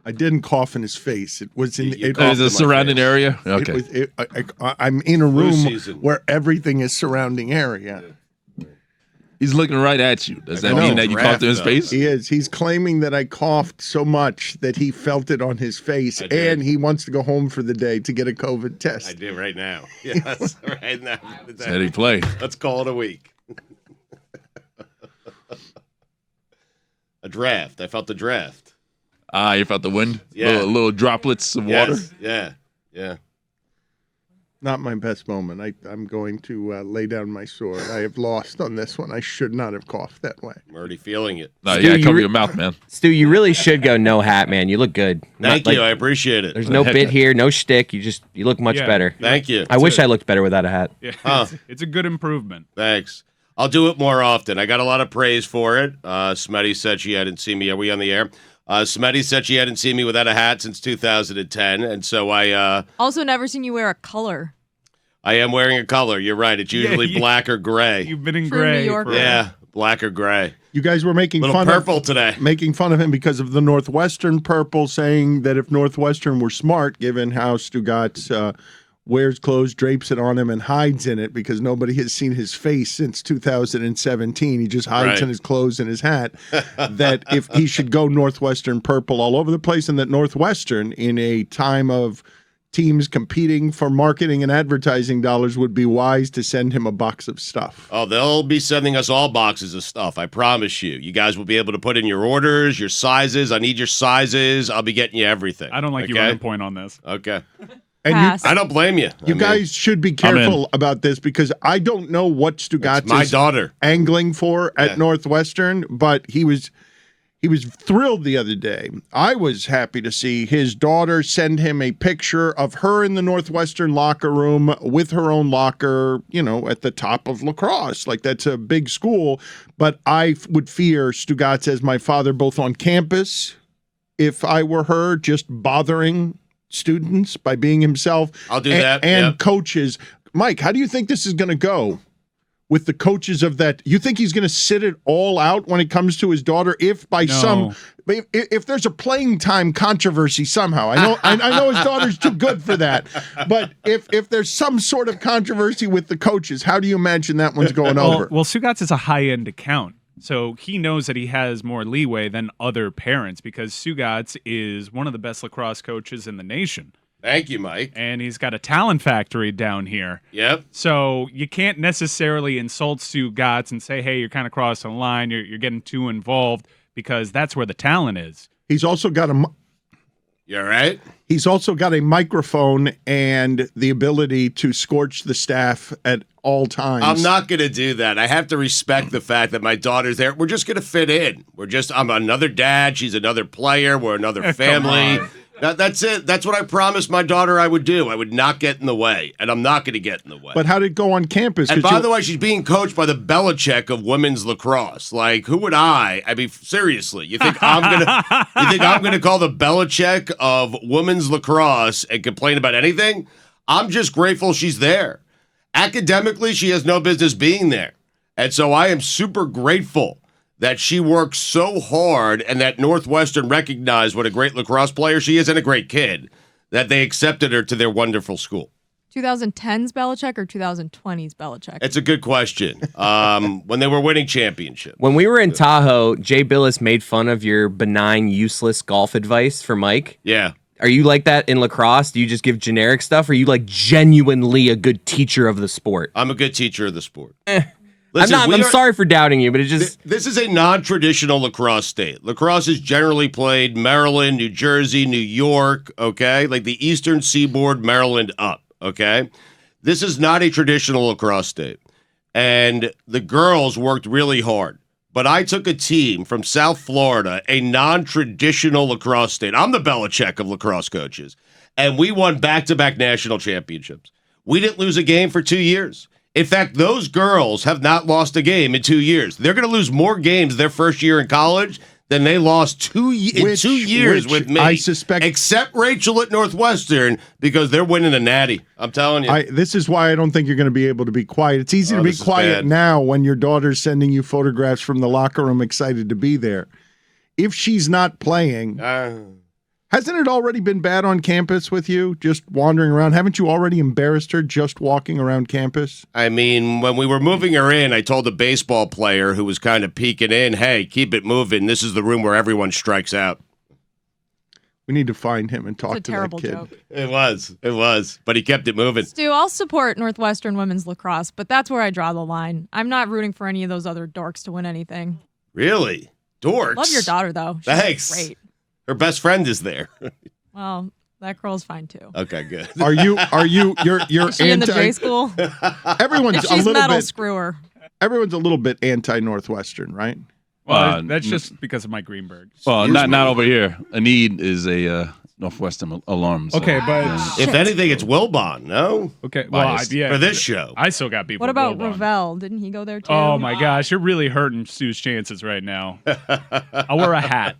I didn't cough in his face. It was in the surrounding area. Okay. I'm in a room where everything is surrounding area. He's looking right at you. Does that mean that you coughed in his face? He is. He's claiming that I coughed so much that he felt it on his face, and he wants to go home for the day to get a COVID test. I do right now. Yes, right now. That's how he play. Let's call it a week. A draft. I felt the draft. You felt the wind? Yeah. Little droplets of water? Yeah. Not my best moment. I'm going to lay down my sword. I have lost on this one. I should not have coughed that way. I'm already feeling it. No, you gotta cover your mouth, man. Stu, you really should go no hat, man. You look good. Thank you. I appreciate it. There's no bit here, no shtick. You look much better. Thank you. I wish I looked better without a hat. Yeah, it's a good improvement. Thanks. I'll do it more often. I got a lot of praise for it. Smetty said she hadn't seen me. Are we on the air? Smetty said she hadn't seen me without a hat since 2010, and so I also never seen you wear a color. I am wearing a color. You're right. It's usually black or gray. You've been in True gray. New Yorker. Yeah, black or gray. You guys were making Little fun purple of today. Making fun of him because of the Northwestern purple, saying that if Northwestern were smart, given how Stugotz wears clothes, drapes it on him, and hides in it because nobody has seen his face since 2017. He just hides in his clothes and his hat. That if he should go Northwestern purple all over the place, and that Northwestern, in a time of teams competing for marketing and advertising dollars, would be wise to send him a box of stuff. Oh, they'll be sending us all boxes of stuff. I promise you. You guys will be able to put in your orders, your sizes. I need your sizes. I'll be getting you everything. I don't like you running point on this. Okay. And I don't blame you. You guys should be careful about this because I don't know what Stugotz is angling for at Northwestern, but he was thrilled the other day. I was happy to see his daughter send him a picture of her in the Northwestern locker room with her own locker, at the top of lacrosse. Like, that's a big school. But I would fear Stugotz as my father, both on campus, if I were her, just bothering students by being himself. I'll do that. And coaches. Mike, how do you think this is going to go with the coaches of that? You think he's going to sit it all out when it comes to his daughter? If there's a playing time controversy somehow, I know his daughter's too good for that. But if there's some sort of controversy with the coaches, how do you imagine that one's going over? Well, Stugotz is a high-end account. So he knows that he has more leeway than other parents because Stugotz is one of the best lacrosse coaches in the nation. Thank you, Mike. And he's got a talent factory down here. Yep. So you can't necessarily insult Stugotz and say, hey, you're kind of crossing the line, you're getting too involved, because that's where the talent is. He's also got You're right. He's also got a microphone and the ability to scorch the staff at all times. I'm not going to do that. I have to respect the fact that my daughter's there. We're just going to fit in. I'm another dad. She's another player. We're another family. That's it. That's what I promised my daughter I would do. I would not get in the way, and I'm not going to get in the way. But how did it go on campus? And by the way, she's being coached by the Belichick of women's lacrosse. Like, who would I mean, seriously, you think I'm gonna call the Belichick of women's lacrosse and complain about anything? I'm just grateful she's there. Academically, she has no business being there. And so I am super grateful that she works so hard and that Northwestern recognized what a great lacrosse player she is and a great kid, that they accepted her to their wonderful school. 2010's Belichick or 2020's Belichick? It's a good question. When they were winning championships. When we were in Tahoe, Jay Billis made fun of your benign, useless golf advice for Mike. Yeah. Are you like that in lacrosse? Do you just give generic stuff? Or are you like genuinely a good teacher of the sport? I'm a good teacher of the sport. Listen, I'm sorry for doubting you, but it just... This is a non-traditional lacrosse state. Lacrosse is generally played Maryland, New Jersey, New York, okay? Like the eastern seaboard, Maryland up, okay? This is not a traditional lacrosse state. And the girls worked really hard. But I took a team from South Florida, a non-traditional lacrosse state. I'm the Belichick of lacrosse coaches. And we won back-to-back national championships. We didn't lose a game for 2 years. In fact, those girls have not lost a game in 2 years. They're going to lose more games their first year in college than they lost in 2 years with me. I suspect, except Rachel at Northwestern, because they're winning a natty. I'm telling you. This is why I don't think you're going to be able to be quiet. It's easy to be quiet now when your daughter's sending you photographs from the locker room excited to be there. If she's not playing, Hasn't it already been bad on campus with you, just wandering around? Haven't you already embarrassed her just walking around campus? I mean, when we were moving her in, I told the baseball player who was kind of peeking in, hey, keep it moving. This is the room where everyone strikes out. We need to find him and talk to that kid. Joke. It was, but he kept it moving. Stu, I'll support Northwestern women's lacrosse, but that's where I draw the line. I'm not rooting for any of those other dorks to win anything. Really? Dorks? Love your daughter, though. She's Thanks. great. Her best friend is there. Well, that girl's fine, too. Okay, good. You're Is she in the J school? Everyone's if a she's little metal, bit. screw her. Everyone's a little bit anti-Northwestern, right? Well, that's just because of Mike Greenberg. Well, not over here. Anid is a Northwestern alum. So, Okay, but if anything, it's Wilbon, no? okay, well, yeah, For this show. I still got people. What about Wilbon. Ravel? Didn't he go there, too? Oh my gosh, you're really hurting Stu's chances right now. I'll wear a hat.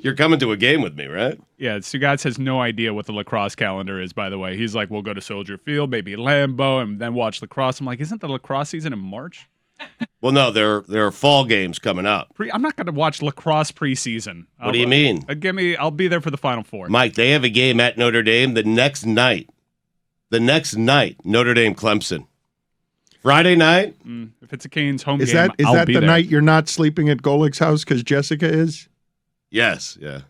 You're coming to a game with me, right? Yeah, Stugotz has no idea what the lacrosse calendar is, by the way. He's like, we'll go to Soldier Field, maybe Lambeau, and then watch lacrosse. I'm like, isn't the lacrosse season in March? Well, no, there are fall games coming up. I'm not going to watch lacrosse preseason. What do you mean? I'll be there for the Final Four. Mike, they have a game at Notre Dame the next night. Notre Dame Clemson. Friday night? If it's a Canes home Is game, that I'll be the there. night you're not sleeping at Golik's house because Jessica is? Yes, yeah.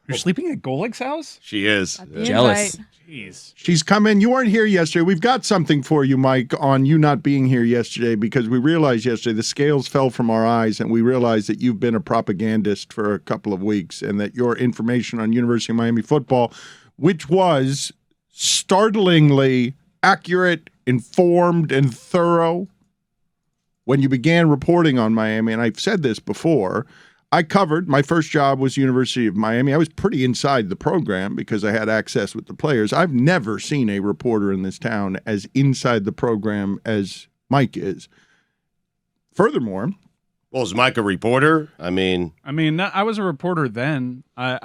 You're sleeping at Golik's house? She is. The Jealous. invite. Jeez. She's come in. You weren't here yesterday. We've got something for you, Mike, on you not being here yesterday because we realized yesterday the scales fell from our eyes and we realized that you've been a propagandist for a couple of weeks and that your information on University of Miami football, which was startlingly accurate, informed, and thorough when you began reporting on Miami, and I've said this before, I covered, my first job was University of Miami. I was pretty inside the program because I had access with the players. I've never seen a reporter in this town as inside the program as Mike is. Furthermore, Well, is Mike a reporter? I mean, I was a reporter then. I'll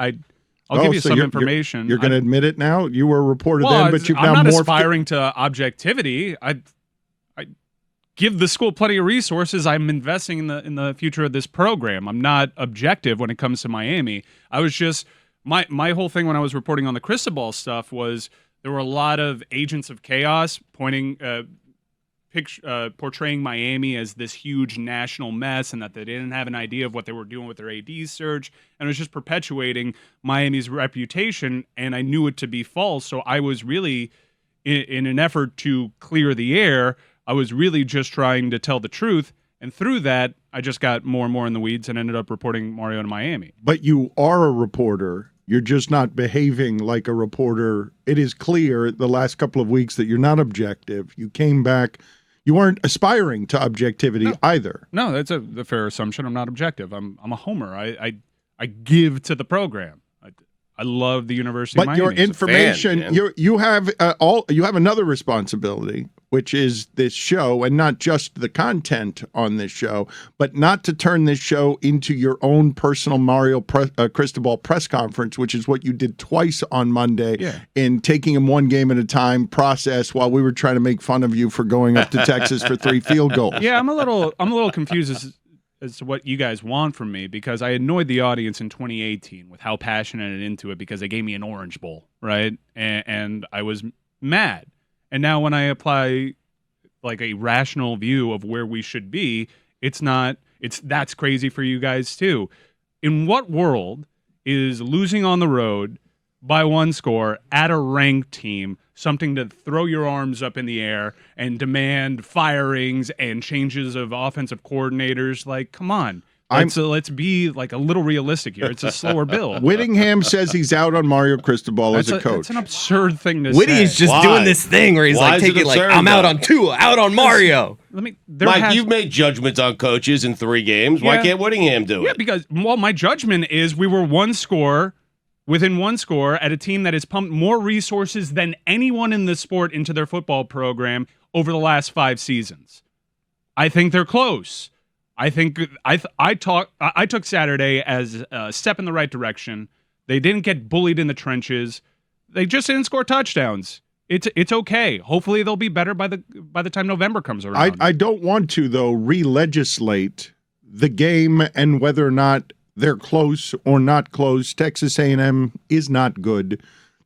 give you some information. You're going to admit it now? You were a reporter well, then, but you've I'm now not morphed. aspiring to objectivity. I give the school plenty of resources. I'm investing in the future of this program. I'm not objective when it comes to Miami. I was just my whole thing when I was reporting on the Cristobal stuff was there were a lot of agents of chaos portraying Miami as this huge national mess and that they didn't have an idea of what they were doing with their AD search, and it was just perpetuating Miami's reputation, and I knew it to be false. So I was really, in an effort to clear the air, I was really just trying to tell the truth, and through that, I just got more and more in the weeds and ended up reporting Mario to Miami. But you are a reporter. You're just not behaving like a reporter. It is clear the last couple of weeks that you're not objective. You came back. You weren't aspiring to objectivity either. No, that's a fair assumption. I'm not objective. I'm a homer. I give to the program. I love the University of But Miami. your information, fan, you have another responsibility, which is this show, and not just the content on this show, but not to turn this show into your own personal Mario Cristobal press conference, which is what you did twice on Monday in taking him one game at a time process while we were trying to make fun of you for going up to Texas for 3 field goals. Yeah, I'm a little confused as to what you guys want from me, because I annoyed the audience in 2018 with how passionate and into it because they gave me an Orange Bowl, right? And I was mad. And now when I apply like a rational view of where we should be, that's crazy for you guys too. In what world is losing on the road by 1 score at a ranked team something to throw your arms up in the air and demand firings and changes of offensive coordinators? Like, come on. Let's be like a little realistic here. It's a slower build. Whittingham says he's out on Mario Cristobal as a coach. It's an absurd thing to say. Whitty is just doing this thing where he's Why like is it taking like, absurd, I'm out though? on Tua, out on Mario. Mike, you've made judgments on coaches in 3 games. Why can't Whittingham do it? Yeah, because my judgment is we were within 1 score at a team that has pumped more resources than anyone in the sport into their football program over the last 5 seasons. I think they're close. I think I took Saturday as a step in the right direction. They didn't get bullied in the trenches. They just didn't score touchdowns. It's okay. Hopefully they'll be better by the time November comes around. I don't want to, though, re-legislate the game and whether or not they're close or not close. Texas A&M is not good.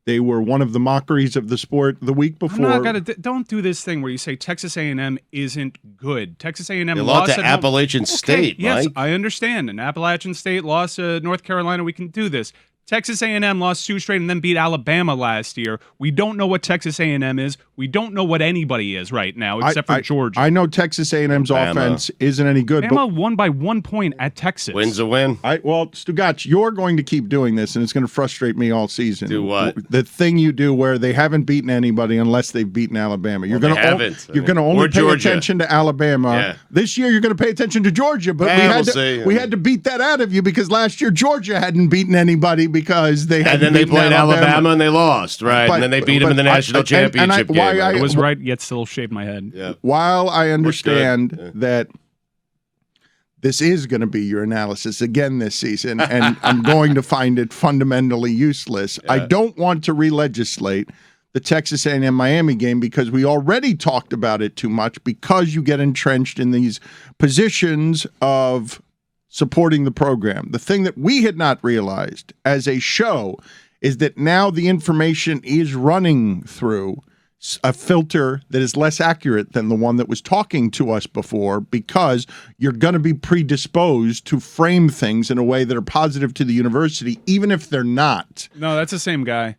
They were one of the mockeries of the sport the week before. Don't do this thing where you say Texas A&M isn't good. Texas A&M lost to Appalachian State. Yes, Mike. I understand. And Appalachian State lost to North Carolina. We can do this. Texas A&M lost 2 straight and then beat Alabama last year. We don't know what Texas A&M is. We don't know what anybody is right now, except for Georgia. I know Texas A&M's offense isn't any good. Alabama won by 1 point at Texas. Win's a win. Stugotz, you're going to keep doing this, and it's going to frustrate me all season. Do what? The thing you do where they haven't beaten anybody unless they've beaten Alabama. You're going to only pay attention to Alabama. Yeah. This year, you're going to pay attention to Georgia, but we had to beat that out of you because last year Georgia hadn't beaten anybody because they had. And then they played Alabama and they lost, right? And then they beat them in the national championship game. I was right, yet still shaved my head. Yeah. While I understand that this is going to be your analysis again this season, and I'm going to find it fundamentally useless, I don't want to re-legislate the Texas A&M Miami game because we already talked about it too much because you get entrenched in these positions of supporting the program. The thing that we had not realized as a show is that now the information is running through a filter that is less accurate than the one that was talking to us before because you're going to be predisposed to frame things in a way that are positive to the university, even if they're not. No, that's the same guy.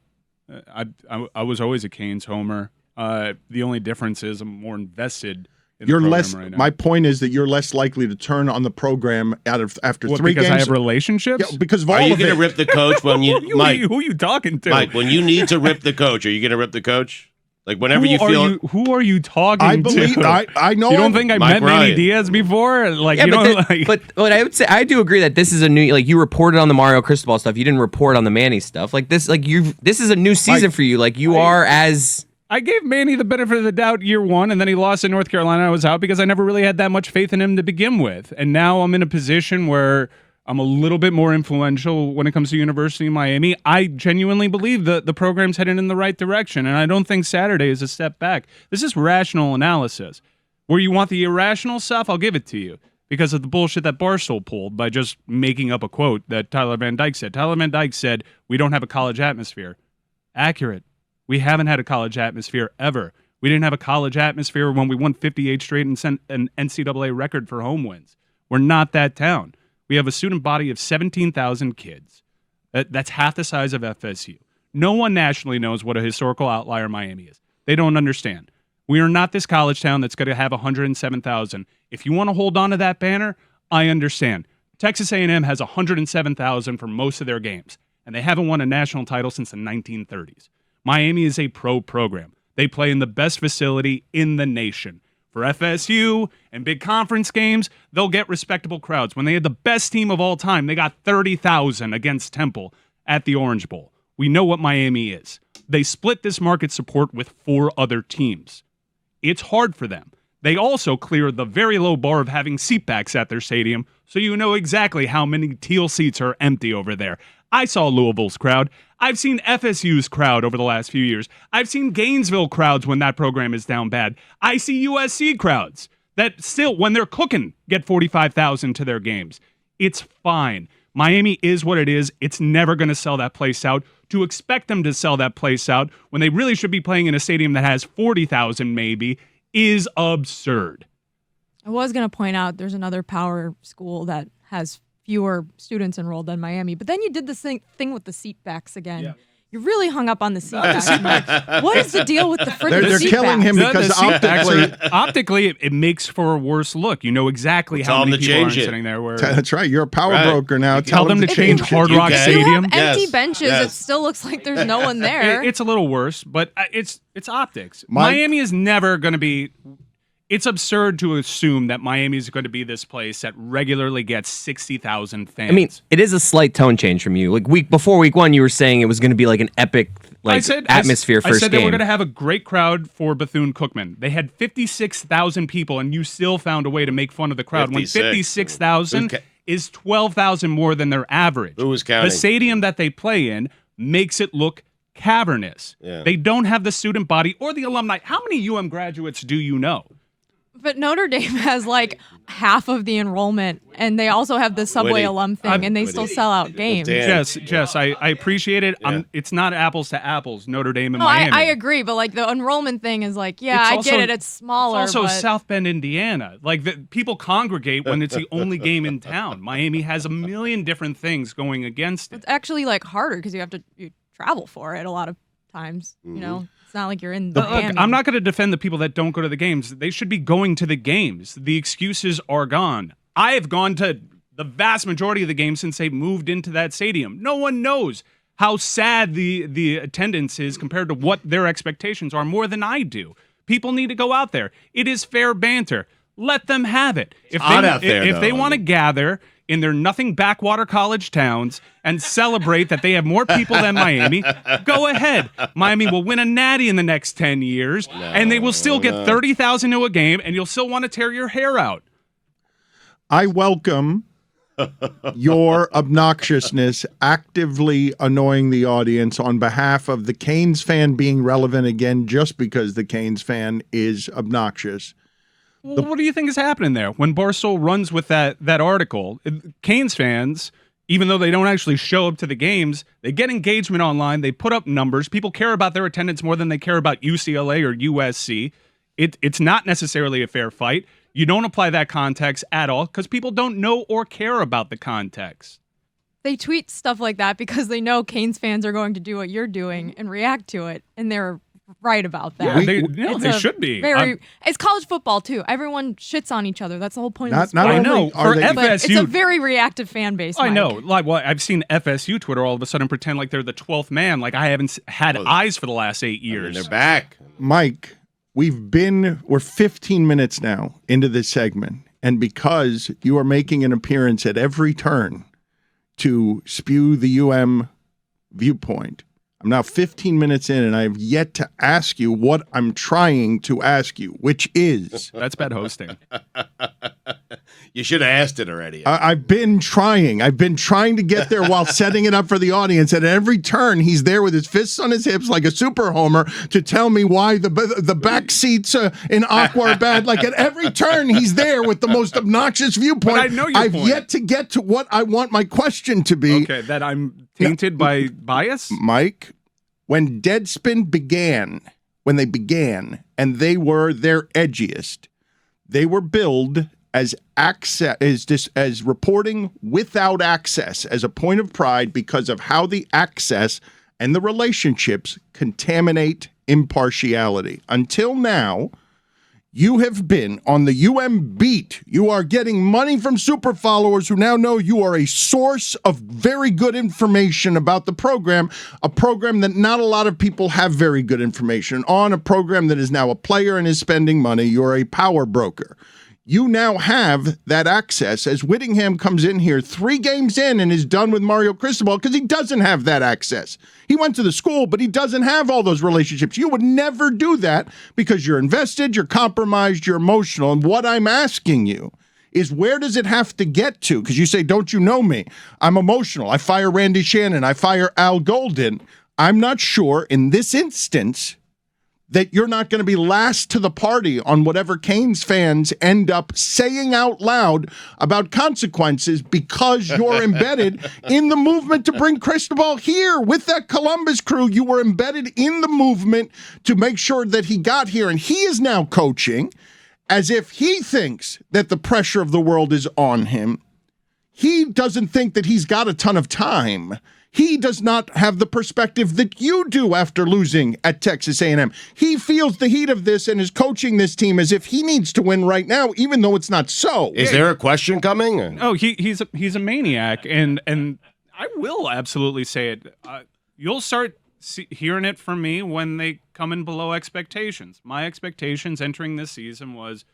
I was always a Canes homer. The only difference is I'm more invested You're less. Right, my point is that you're less likely to turn on the program after 3 games. Because I have relationships. Yeah, because of all of it. Are you going to rip the coach when you, Mike? Who are you talking to, Mike? When you need to rip the coach, are you going to rip the coach? Like whenever you feel. Who are you talking to? I know. You don't think I met Manny Diaz before? Like, but I would say I do agree that this is a new. Like you reported on the Mario Cristobal stuff. You didn't report on the Manny stuff. Like this. Like this is a new season for you. Like you are as. I gave Manny the benefit of the doubt year 1, and then he lost in North Carolina. I was out because I never really had that much faith in him to begin with. And now I'm in a position where I'm a little bit more influential when it comes to University of Miami. I genuinely believe that the program's heading in the right direction, and I don't think Saturday is a step back. This is rational analysis. Where you want the irrational stuff, I'll give it to you because of the bullshit that Barstool pulled by just making up a quote that Tyler Van Dyke said. Tyler Van Dyke said, "We don't have a college atmosphere." Accurate. We haven't had a college atmosphere ever. We didn't have a college atmosphere when we won 58 straight and sent an NCAA record for home wins. We're not that town. We have a student body of 17,000 kids. That's half the size of FSU. No one nationally knows what a historical outlier Miami is. They don't understand. We are not this college town that's going to have 107,000. If you want to hold on to that banner, I understand. Texas A&M has 107,000 for most of their games, and they haven't won a national title since the 1930s. Miami is a pro program. They play in the best facility in the nation. For FSU and big conference games, they'll get respectable crowds. When they had the best team of all time, they got 30,000 against Temple at the Orange Bowl. We know what Miami is. They split this market support with 4 other teams. It's hard for them. They also clear the very low bar of having seatbacks at their stadium, so you know exactly how many teal seats are empty over there. I saw Louisville's crowd. I've seen FSU's crowd over the last few years. I've seen Gainesville crowds when that program is down bad. I see USC crowds that still, when they're cooking, get 45,000 to their games. It's fine. Miami is what it is. It's never going to sell that place out. To expect them to sell that place out when they really should be playing in a stadium that has 40,000 maybe is absurd. I was going to point out there's another power school that has fewer students enrolled than Miami. But then you did this thing with the seat backs again. Yeah. You really hung up on the seat backs. What is the deal with the freaking They're seat killing backs? him because optically, it makes for a worse look. You know exactly how many people are sitting there. That's right. You're a power broker now. Tell them to change Hard Rock Stadium. If you have empty benches, it still looks like there's no one there. It's a little worse, but it's optics. Miami is never going to be... It's absurd to assume that Miami is going to be this place that regularly gets 60,000 fans. I mean, it is a slight tone change from you. Like before week 1, you were saying it was going to be like an epic atmosphere first game. I said they were going to have a great crowd for Bethune-Cookman. They had 56,000 people, and you still found a way to make fun of the crowd. 56. When 56,000 is 12,000 more than their average. Who was counting? The stadium that they play in makes it look cavernous. Yeah. They don't have the student body or the alumni. How many UM graduates do you know? But Notre Dame has like half of the enrollment, and they also have the Subway alum thing, and they still sell out games. Jess, I appreciate it. Yeah. It's not apples to apples, Notre Dame and No, Miami. I agree, but like the enrollment thing is like, yeah, I get it. It's smaller. It's also but South Bend, Indiana. Like people congregate when it's the only game in town. Miami has a million different things going against it. it's actually like harder because you travel for it a lot of times. You know, it's not like you're in the. Look, I'm not going to defend the people that don't go to the games. They should be going to the games. The excuses are gone. I have gone to the vast majority of the games since they moved into that stadium. No one knows how sad the attendance is compared to what their expectations are more than I do. People need to go out there. It is fair banter. Let them have it. If they want to gather in their nothing backwater college towns and celebrate that they have more people than Miami, go ahead. Miami will win a natty in the next 10 years, and they will still get 30,000 to a game, and you'll still want to tear your hair out. I welcome your obnoxiousness actively annoying the audience on behalf of the Canes fan being relevant again just because the Canes fan is obnoxious. Well, what do you think is happening there? When Barstool runs with that article, Canes fans, even though they don't actually show up to the games, they get engagement online, they put up numbers, people care about their attendance more than they care about UCLA or USC. It's not necessarily a fair fight. You don't apply that context at all because people don't know or care about the context. They tweet stuff like that because they know Canes fans are going to do what you're doing and react to it, and they're right about that. Yeah, they should be. It's college football too. Everyone shits on each other. That's the whole point of Not sport. I know. For FSU, it's a very reactive fan base. I Mike. know. Like, well, I've seen FSU Twitter all of a sudden pretend like they're the 12th man. Like I haven't had eyes for the last 8 years. They're back. Mike, we're 15 minutes now into this segment, and because you are making an appearance at every turn to spew the UM viewpoint, I'm now 15 minutes in, and I have yet to ask you what I'm trying to ask you, which is... That's bad hosting. You should have asked it already. I've been trying. I've been trying to get there while setting it up for the audience. And at every turn, he's there with his fists on his hips like a super homer to tell me why the back seats in Aqua are bad. Like at every turn, he's there with the most obnoxious viewpoint. But I know your I've point. yet to get to what I want my question to be. Okay, that I'm tainted by bias? Mike, when Deadspin began, and they were their edgiest, they were billed as as reporting without access as a point of pride because of how the access and the relationships contaminate impartiality. Until now, you have been on the UM beat. You are getting money from super followers who now know you are a source of very good information about the program, a program that not a lot of people have very good information on, a program that is now a player and is spending money. You're a power broker. You now have that access as Whittingham comes in here 3 games in and is done with Mario Cristobal because he doesn't have that access. He went to the school, but he doesn't have all those relationships. You would never do that because you're invested, you're compromised, you're emotional. And what I'm asking you is where does it have to get to? Because you say, don't you know me? I'm emotional. I fire Randy Shannon. I fire Al Golden. I'm not sure in this instance that you're not going to be last to the party on whatever Canes fans end up saying out loud about consequences because you're embedded in the movement to bring Cristobal here. With that Columbus crew, you were embedded in the movement to make sure that he got here, and he is now coaching as if he thinks that the pressure of the world is on him. He doesn't think that he's got a ton of time. He does not have the perspective that you do after losing at Texas A&M. He feels the heat of this and is coaching this team as if he needs to win right now, even though it's not so. Is there a question coming? Oh, he's a maniac, and I will absolutely say it. You'll start hearing it from me when they come in below expectations. My expectations entering this season was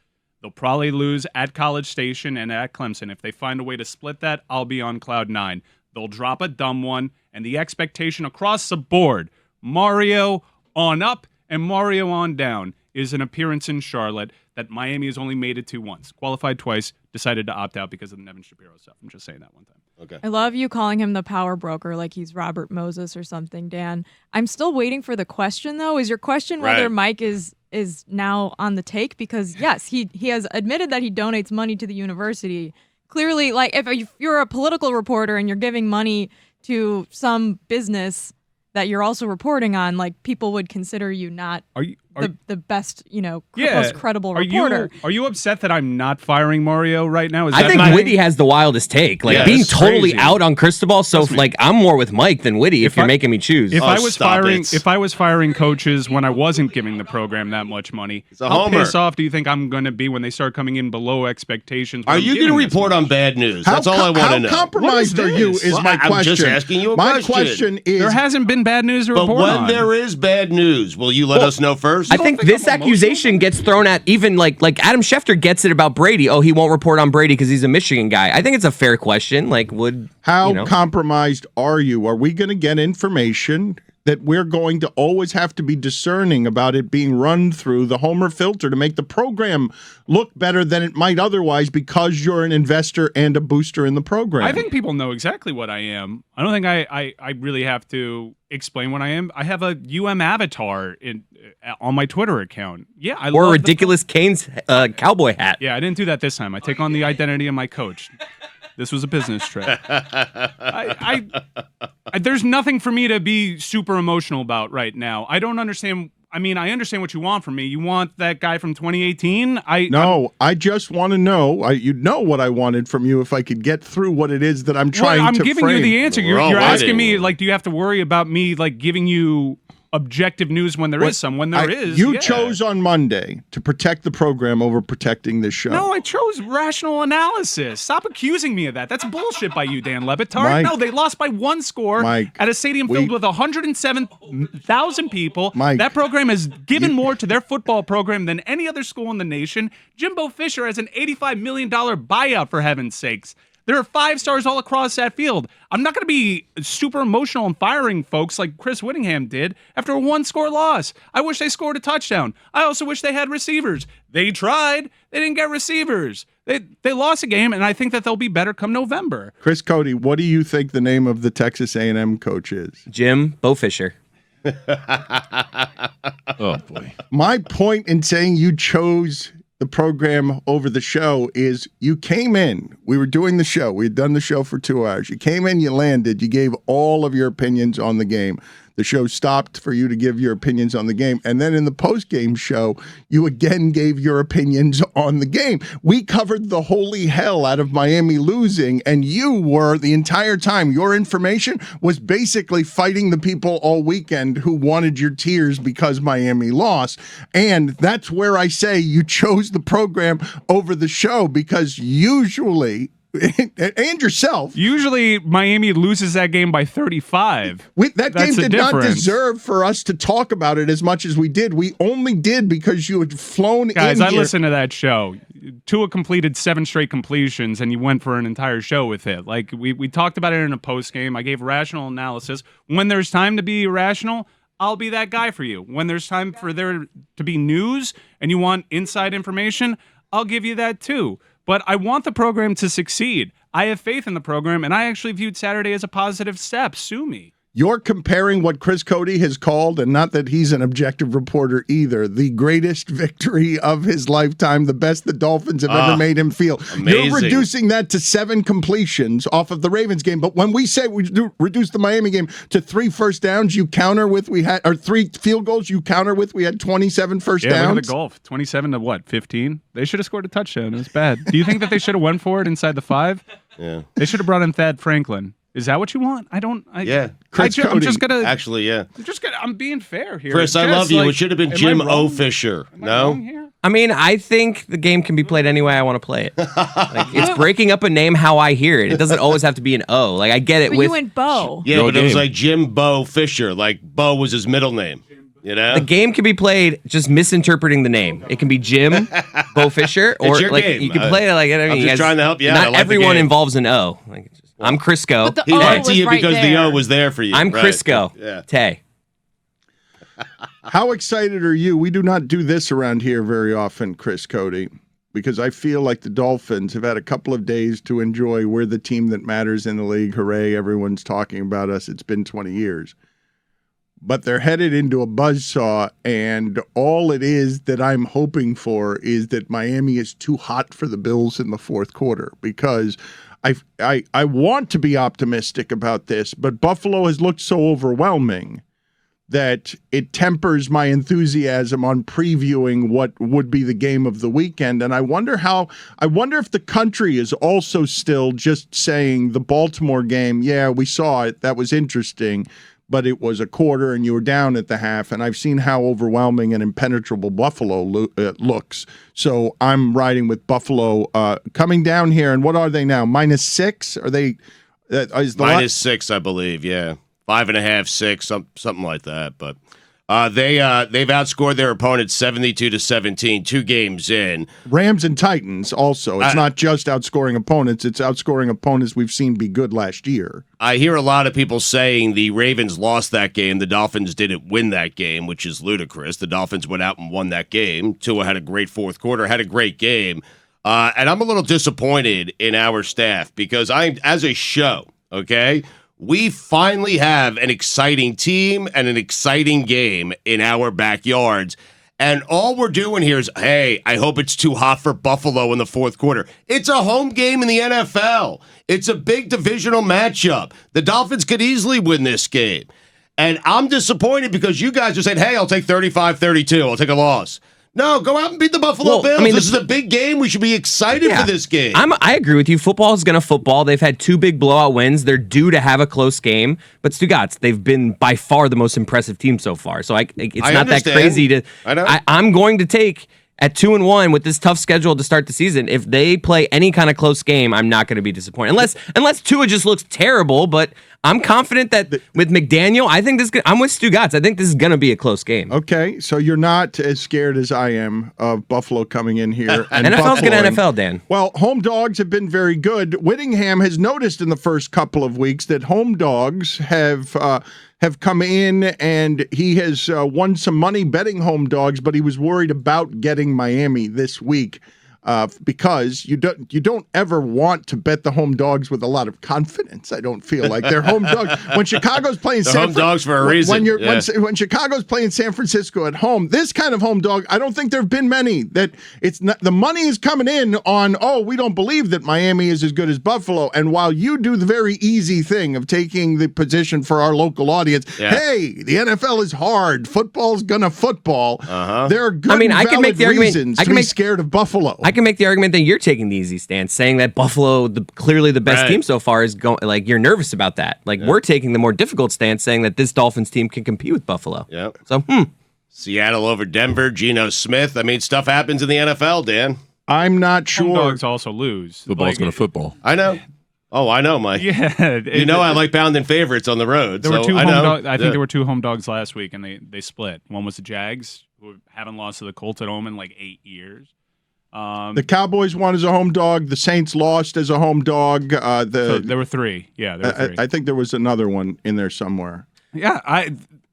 they'll probably lose at College Station and at Clemson. If they find a way to split that, I'll be on cloud 9. They'll drop a dumb one, and the expectation across the board, Mario on up and Mario on down, is an appearance in Charlotte that Miami has only made it to once. Qualified twice, decided to opt out because of the Nevin Shapiro stuff. I'm just saying that one time. Okay. I love you calling him the power broker like he's Robert Moses or something, Dan. I'm still waiting for the question, though. Is your question whether Mike is now on the take? Because, yes, he has admitted that he donates money to the university. Clearly, like, if you're a political reporter and you're giving money to some business that you're also reporting on, like, people would consider you not the best, most credible reporter. Are you upset that I'm not firing Mario right now? I think Whitty has the wildest take. Like, being totally out on Cristobal. So, like, I'm more with Mike than Whitty if you're making me choose. If I was firing coaches when I wasn't giving the program that much money, how pissed off do you think I'm going to be when they start coming in below expectations? Are you going to report on bad news? That's all I want to know. How compromised are you is my question. I'm just asking you a question. My question is... There hasn't been bad news to report on. But when there is bad news, will you let us know first? I think this accusation gets thrown at even like Adam Schefter gets it about Brady. Oh, he won't report on Brady because he's a Michigan guy. I think it's a fair question. Like, how compromised are you? Are we going to get information that we're going to always have to be discerning about it being run through the Homer filter to make the program look better than it might otherwise because you're an investor and a booster in the program? I think people know exactly what I am. I don't think I really have to explain what I am. I have a avatar on my Twitter account. Yeah, I or a ridiculous Canes cowboy hat. Yeah, I didn't do that this time. I take on the identity of my coach. This was a business trip. There's nothing for me to be super emotional about right now. I don't understand. I mean, I understand what you want from me. You want that guy from 2018? I just want to know. You'd know what I wanted from you if I could get through what it is that I'm trying to frame. I'm giving you the answer. You're asking me, like, do you have to worry about me, like, giving you objective news when there is some? When there is, you chose on Monday to protect the program over protecting this show. No, I chose rational analysis. Stop accusing me of that. That's bullshit by you, Dan LeBatard. No, they lost by one score at a stadium filled with 107,000 people. That program has given more to their football program than any other school in the nation. Jimbo Fisher has an $85 million buyout, for heaven's sakes. There are 5 stars all across that field. I'm not going to be super emotional and firing folks like Chris Whittingham did after a 1-score loss. I wish they scored a touchdown. I also wish they had receivers. They tried. They didn't get receivers. They lost a game, and I think that they'll be better come November. Chris Cody, what do you think the name of the Texas A&M coach is? Jim Bofisher. Oh, boy. My point in saying you chose the program over the show is you came in. We were doing the show. We had done the show for 2 hours. You came in, you landed, you gave all of your opinions on the game. The show stopped for you to give your opinions on the game. And then in the post-game show, you again gave your opinions on the game. We covered the holy hell out of Miami losing, and you were, the entire time, your information was basically fighting the people all weekend who wanted your tears because Miami lost. And that's where I say you chose the program over the show, because usually... and yourself. Usually, Miami loses that game by 35. That game did not deserve for us to talk about it as much as we did. We only did because you had flown in. Guys, I listened to that show. Tua completed 7 straight completions, and you went for an entire show with it. Like, we talked about it in a post game. I gave rational analysis. When there's time to be irrational, I'll be that guy for you. When there's time for there to be news and you want inside information, I'll give you that too. But I want the program to succeed. I have faith in the program, and I actually viewed Saturday as a positive step. Sue me. You're comparing what Chris Cody has called, and not that he's an objective reporter either, the greatest victory of his lifetime, the best the Dolphins have ever made him feel. Amazing. You're reducing that to 7 completions off of the Ravens game. But when we say we reduce the Miami game to 3 first downs, you counter with 3 field goals, you counter with we had 27 first downs. Yeah, look at the golf. 27 to what, 15? They should have scored a touchdown. It was bad. Do you think that they should have went for it inside the 5? Yeah. They should have brought in Thad Franklin. Is that what you want? Chris Cody. I'm just gonna. Actually, yeah. I'm being fair here. Chris, I love you. It should have been Jim O'Fisher. No? I mean, I think the game can be played any way I want to play it. Like, it's breaking up a name how I hear it. It doesn't always have to be an O. Like, I get it but with... you went Bo. Yeah, but it was like Jimbo Fisher. Like, Bo was his middle name. You know? The game can be played just misinterpreting the name. It can be Jim Bofisher, or like game. You can play it like I mean, I'm just trying to help you out. Not everyone involves an O. Like, I'm Crisco. He went to you because the O was there for you. I'm Crisco. Yeah. Tay. How excited are you? We do not do this around here very often, Chris Cody. because I feel like the Dolphins have had a couple of days to enjoy. We're the team that matters in the league. Hooray, everyone's talking about us. It's been 20 years. But they're headed into a buzzsaw, and all it is that I'm hoping for is that Miami is too hot for the Bills in the fourth quarter, because I want to be optimistic about this, but Buffalo has looked so overwhelming that it tempers my enthusiasm on previewing what would be the game of the weekend. And I wonder if the country is also still just saying the Baltimore game, yeah, we saw it, that was interesting, but it was a quarter and you were down at the half. And I've seen how overwhelming and impenetrable Buffalo looks. So I'm riding with Buffalo coming down here. And what are they now? -6? Are they? -6, I believe. Yeah. 5.5, 6, something like that. But they've outscored their opponents 72-17, 2 games in. Rams and Titans also. It's not just outscoring opponents. It's outscoring opponents we've seen be good last year. I hear a lot of people saying the Ravens lost that game. The Dolphins didn't win that game, which is ludicrous. The Dolphins went out and won that game. Tua had a great fourth quarter, had a great game. And I'm a little disappointed in our staff because as a show, okay, we finally have an exciting team and an exciting game in our backyards. And all we're doing here is, hey, I hope it's too hot for Buffalo in the fourth quarter. It's a home game in the NFL. It's a big divisional matchup. The Dolphins could easily win this game. And I'm disappointed because you guys are saying, hey, I'll take 35-32. I'll take a loss. No, go out and beat the Buffalo Bills. I mean, this is a big game. We should be excited for this game. I agree with you. Football is going to football. They've had 2 big blowout wins. They're due to have a close game. But Stugotz, they've been by far the most impressive team so far. So it's not that crazy to. I know. I'm going to take at 2-1 with this tough schedule to start the season. If they play any kind of close game, I'm not going to be disappointed. Unless Tua just looks terrible, but I'm confident that with McDaniel, I think I'm with Stugotz. I think this is going to be a close game. Okay, so you're not as scared as I am of Buffalo coming in here. And NFL's going to NFL, Dan. Well, home dogs have been very good. Whittingham has noticed in the first couple of weeks that home dogs have come in, and he has won some money betting home dogs, but he was worried about getting Miami this week. Because you don't ever want to bet the home dogs with a lot of confidence. I don't feel like they're home dogs. When Chicago's playing home dogs for a reason. When Chicago's playing San Francisco at home, this kind of home dog, I don't think there have been many. That it's not, the money is coming in on, we don't believe that Miami is as good as Buffalo. And while you do the very easy thing of taking the position for our local audience, hey, the NFL is hard. Football's gonna football. There are good I can make the reasons to be scared of Buffalo. I can make the argument that you're taking the easy stance, saying that Buffalo, clearly the best team so far, is going. Like, you're nervous about that. Like, we're taking the more difficult stance, saying that this Dolphins team can compete with Buffalo. Yep. So, Seattle over Denver, Geno Smith. I mean, stuff happens in the NFL, Dan. I'm not sure. Home dogs also lose. Football's going to football. I know. Oh, I know, Mike. Yeah, I like pounding favorites on the road. There were 2 home dogs. I think there were 2 home dogs last week, and they split. One was the Jags, who haven't lost to the Colts at home in like 8 years. The Cowboys won as a home dog. The Saints lost as a home dog. So there were 3. Yeah, there were 3. I think there was another one in there somewhere. Yeah,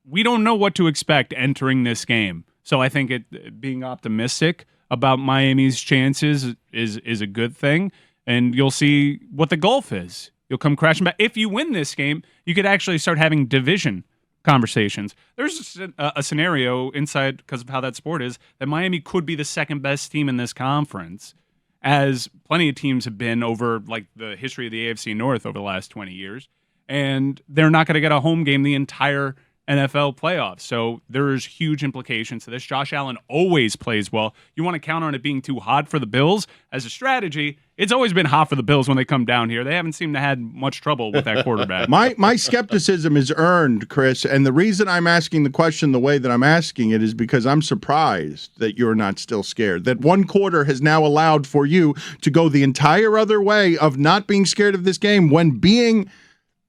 we don't know what to expect entering this game. So I think being optimistic about Miami's chances is a good thing. And you'll see what the gulf is. You'll come crashing back. If you win this game, you could actually start having division conversations. There's a scenario inside, because of how that sport is, that Miami could be the second best team in this conference, as plenty of teams have been over like the history of the AFC North over the last 20 years, and they're not going to get a home game the entire NFL playoffs. So there's huge implications to this. Josh Allen always plays well. You want to count on it being too hot for the Bills? As a strategy, it's always been hot for the Bills when they come down here. They haven't seemed to have much trouble with that quarterback. My skepticism is earned, Chris, and the reason I'm asking the question the way that I'm asking it is because I'm surprised that you're not still scared. That one quarter has now allowed for you to go the entire other way of not being scared of this game, when being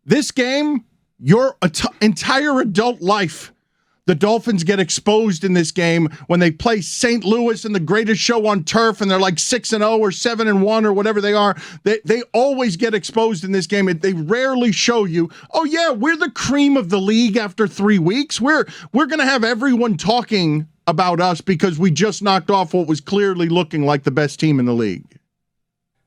this game, your entire adult life, the Dolphins get exposed in this game when they play St. Louis in the greatest show on turf, and they're like 6-0 or 7-1 or whatever they are. They always get exposed in this game. They rarely show you, we're the cream of the league after 3 weeks. We're going to have everyone talking about us because we just knocked off what was clearly looking like the best team in the league?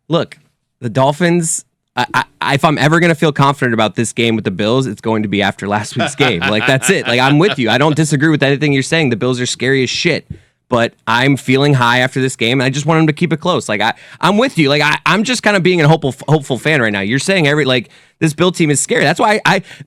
Look, the Dolphins, if I'm ever going to feel confident about this game with the Bills, it's going to be after last week's game. Like, that's it. Like, I'm with you. I don't disagree with anything you're saying. The Bills are scary as shit. But I'm feeling high after this game, and I just want them to keep it close. Like, I'm with you. Like, I'm just kind of being a hopeful fan right now. You're saying this Bill team is scary. That's why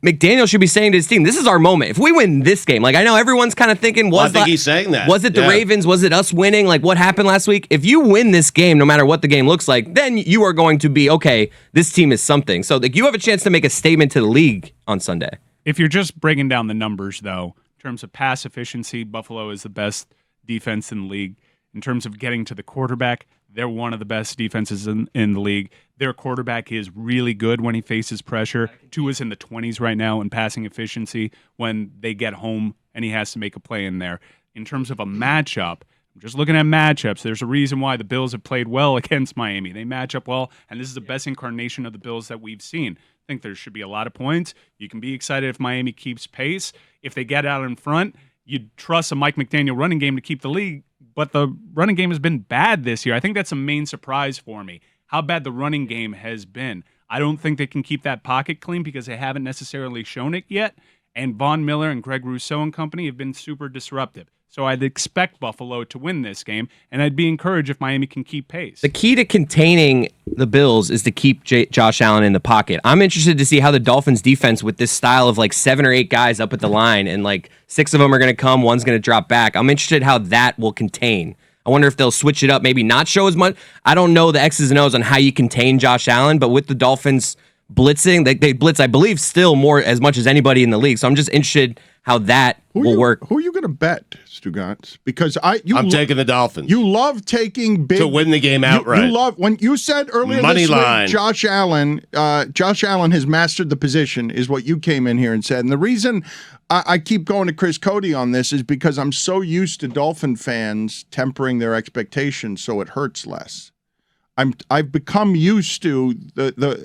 McDaniel should be saying to his team, this is our moment. If we win this game, like, I know everyone's kind of thinking, I think he's saying that. Was it the Ravens? Was it us winning? Like, what happened last week? If you win this game, no matter what the game looks like, then you are going to be, okay, this team is something. So, like, you have a chance to make a statement to the league on Sunday. If you're just breaking down the numbers, though, in terms of pass efficiency, Buffalo is the best defense in the league. In terms of getting to the quarterback, they're one of the best defenses in the league. Their quarterback is really good when he faces pressure. Tua's in the 20s right now in passing efficiency when they get home and he has to make a play in there. In terms of a matchup, I'm just looking at matchups. There's a reason why the Bills have played well against Miami. They match up well, and this is the best incarnation of the Bills that we've seen. I think there should be a lot of points. You can be excited if Miami keeps pace. If they get out in front, you'd trust a Mike McDaniel running game to keep the league, but the running game has been bad this year. I think that's a main surprise for me, how bad the running game has been. I don't think they can keep that pocket clean because they haven't necessarily shown it yet, and Von Miller and Greg Rousseau and company have been super disruptive. So I'd expect Buffalo to win this game, and I'd be encouraged if Miami can keep pace. The key to containing the Bills is to keep Josh Allen in the pocket. I'm interested to see how the Dolphins defense with this style of like 7 or 8 guys up at the line and like 6 of them are going to come, one's going to drop back. I'm interested how that will contain. I wonder if they'll switch it up, maybe not show as much. I don't know the X's and O's on how you contain Josh Allen, but with the Dolphins blitzing, they blitz, I believe, still more as much as anybody in the league. So I'm just interested how that will work. Who are you going to bet, Stugotz? Because I'm taking the Dolphins. You love taking big to win the game outright. You love when you said earlier money this line. Week, Josh Allen has mastered the position, is what you came in here and said. And the reason I keep going to Chris Cody on this is because I'm so used to Dolphin fans tempering their expectations so it hurts less. I've become used to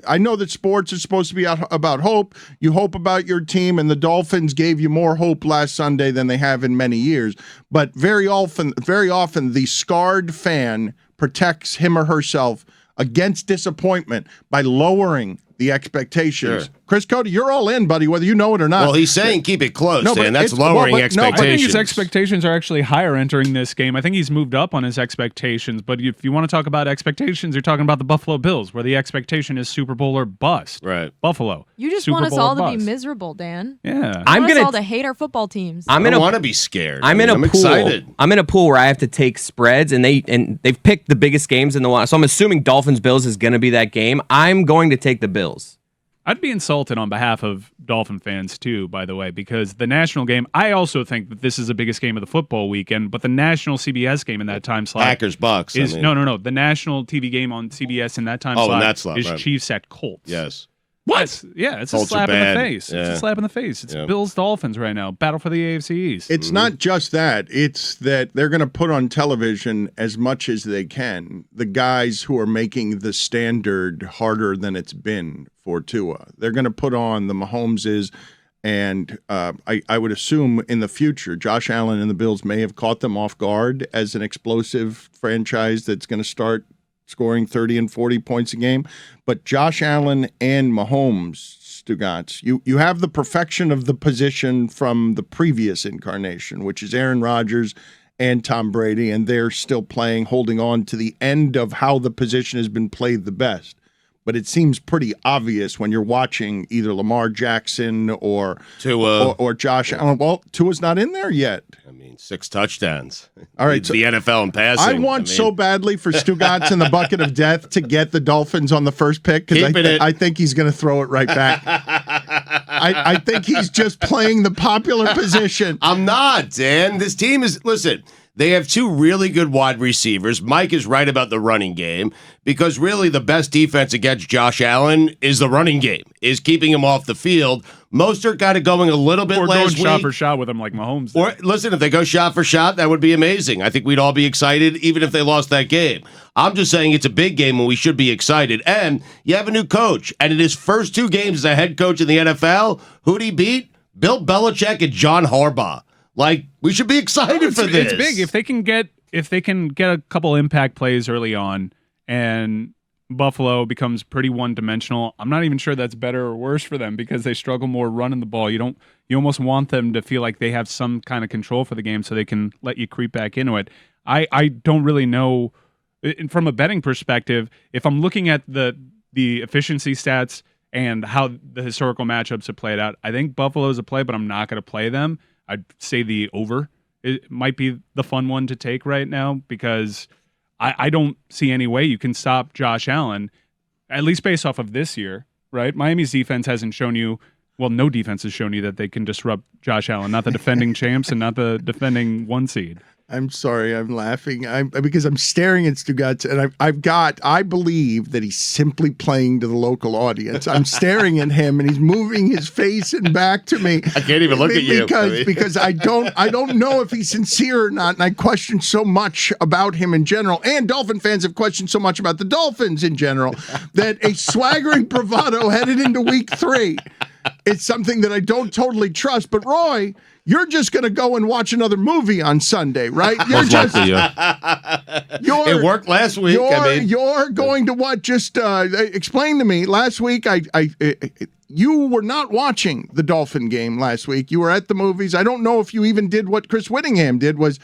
I know that sports is supposed to be about hope. You hope about your team, and the Dolphins gave you more hope last Sunday than they have in many years. But very often, the scarred fan protects him or herself against disappointment by lowering the expectations. Sure. Chris Cody, you're all in, buddy, whether you know it or not. Well, he's saying keep it close, Dan. That's lowering expectations. I think his expectations are actually higher entering this game. I think he's moved up on his expectations. But if you want to talk about expectations, you're talking about the Buffalo Bills, where the expectation is Super Bowl or bust. Right. Buffalo. You just want us all to be miserable, Dan. Yeah. I want us all to hate our football teams. I don't want to be scared. I'm pool. Excited. I'm in a pool where I have to take spreads, and they've picked the biggest games in the one. So I'm assuming Dolphins-Bills is going to be that game. I'm going to take the Bills. I'd be insulted on behalf of Dolphin fans, too, by the way, because the national game, I also think that this is the biggest game of the football weekend, but the national CBS game in that time slot Packers-Bucks. No. The national TV game on CBS in that time slot is right. Chiefs at Colts. Yes. What? It's Colts a slap in the face. Yeah. It's a slap in the face. It's Bills-Dolphins right now. Battle for the AFC East. It's not just that. It's that they're going to put on television as much as they can the guys who are making the standard harder than it's been for Tua. They're going to put on the Mahomeses, and I would assume in the future, Josh Allen and the Bills may have caught them off guard as an explosive franchise that's going to start scoring 30 and 40 points a game. But Josh Allen and Mahomes, Stugotz, you have the perfection of the position from the previous incarnation, which is Aaron Rodgers and Tom Brady, and they're still playing, holding on to the end of how the position has been played the best. But it seems pretty obvious when you're watching either Lamar Jackson or Tua or Josh Allen. Well, Tua's not in there yet. I mean, 6 touchdowns. All right, the NFL in passing. I want so badly for Stugotz in the bucket of death to get the Dolphins on the first pick because I think he's going to throw it right back. I think he's just playing the popular position. I'm not, Dan. This team is, listen, they have 2 really good wide receivers. Mike is right about the running game because really the best defense against Josh Allen is the running game, is keeping him off the field. Mostert got it going a little bit last week. Or going shot for shot with him like Mahomes did. Or, listen, if they go shot for shot, that would be amazing. I think we'd all be excited even if they lost that game. I'm just saying it's a big game and we should be excited. And you have a new coach. And in his first 2 games as a head coach in the NFL, who'd he beat? Bill Belichick and John Harbaugh. Like, we should be excited for this. It's big if they can get a couple impact plays early on, and Buffalo becomes pretty one-dimensional. I'm not even sure that's better or worse for them because they struggle more running the ball. You almost want them to feel like they have some kind of control for the game so they can let you creep back into it. I don't really know from a betting perspective if I'm looking at the efficiency stats and how the historical matchups have played out. I think Buffalo's a play, but I'm not going to play them. I'd say the over. It might be the fun one to take right now because I don't see any way you can stop Josh Allen, at least based off of this year, right? Miami's defense hasn't shown you, well, no defense has shown you that they can disrupt Josh Allen, not the defending champs and not the defending 1 seed. I'm sorry, I'm laughing. Because I'm staring at Stugotz, and I believe that he's simply playing to the local audience. I'm staring at him, and he's moving his face and back to me. I can't even look at you because I don't know if he's sincere or not, and I question so much about him in general. And Dolphin fans have questioned so much about the Dolphins in general that a swaggering bravado headed into Week 3. It's something that I don't totally trust. But Roy, you're just going to go and watch another movie on Sunday, right? You're just it worked last week. You're going to what? Just explain to me. Last week, you were not watching the Dolphin game last week. You were at the movies. I don't know if you even did what Chris Whittingham did, was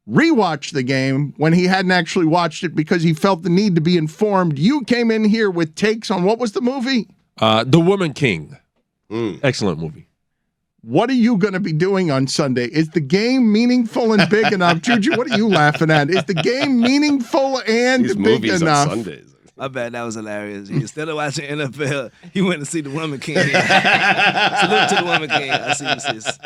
rewatch the game when he hadn't actually watched it because he felt the need to be informed. You came in here with takes on what was the movie? The Woman King. Excellent movie. What are you going to be doing on Sunday? Is the game meaningful and big enough? Juju, what are you laughing at? Is the game meaningful and These big movies enough? On Sundays. I bet that was hilarious. Instead of watching NFL, he went to see the Woman King. Salute to the Woman King. I see you, sis.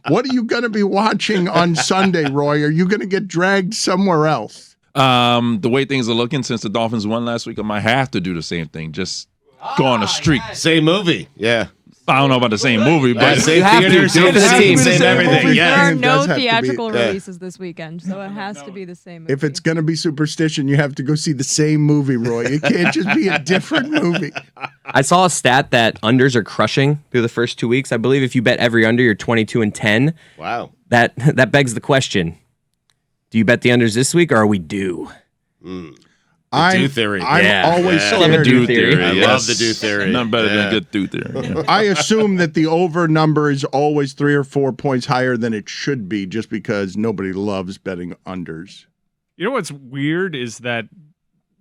What are you going to be watching on Sunday, Roy? Are you going to get dragged somewhere else? The way things are looking since the Dolphins won last week, I might have to do the same thing. Just go on a streak. Same movie. Yeah. I don't know about the same movie, but same theater, same team, same everything. There are Yeah. no theatrical releases this weekend, so it has to be the same movie. If it's going to be superstition, you have to go see the same movie, Roy. It can't just be a different movie. I saw a stat that unders are crushing through the first 2 weeks. I believe if you bet every under, you're 22-10. Wow. That begs the question: do you bet the unders this week, or are we due? Do theory. I'm always I love a scared. do theory. I love the do theory. Nothing better than a good do theory. Yeah. I assume that the over number is always 3 or 4 points higher than it should be just because nobody loves betting unders. You know what's weird is that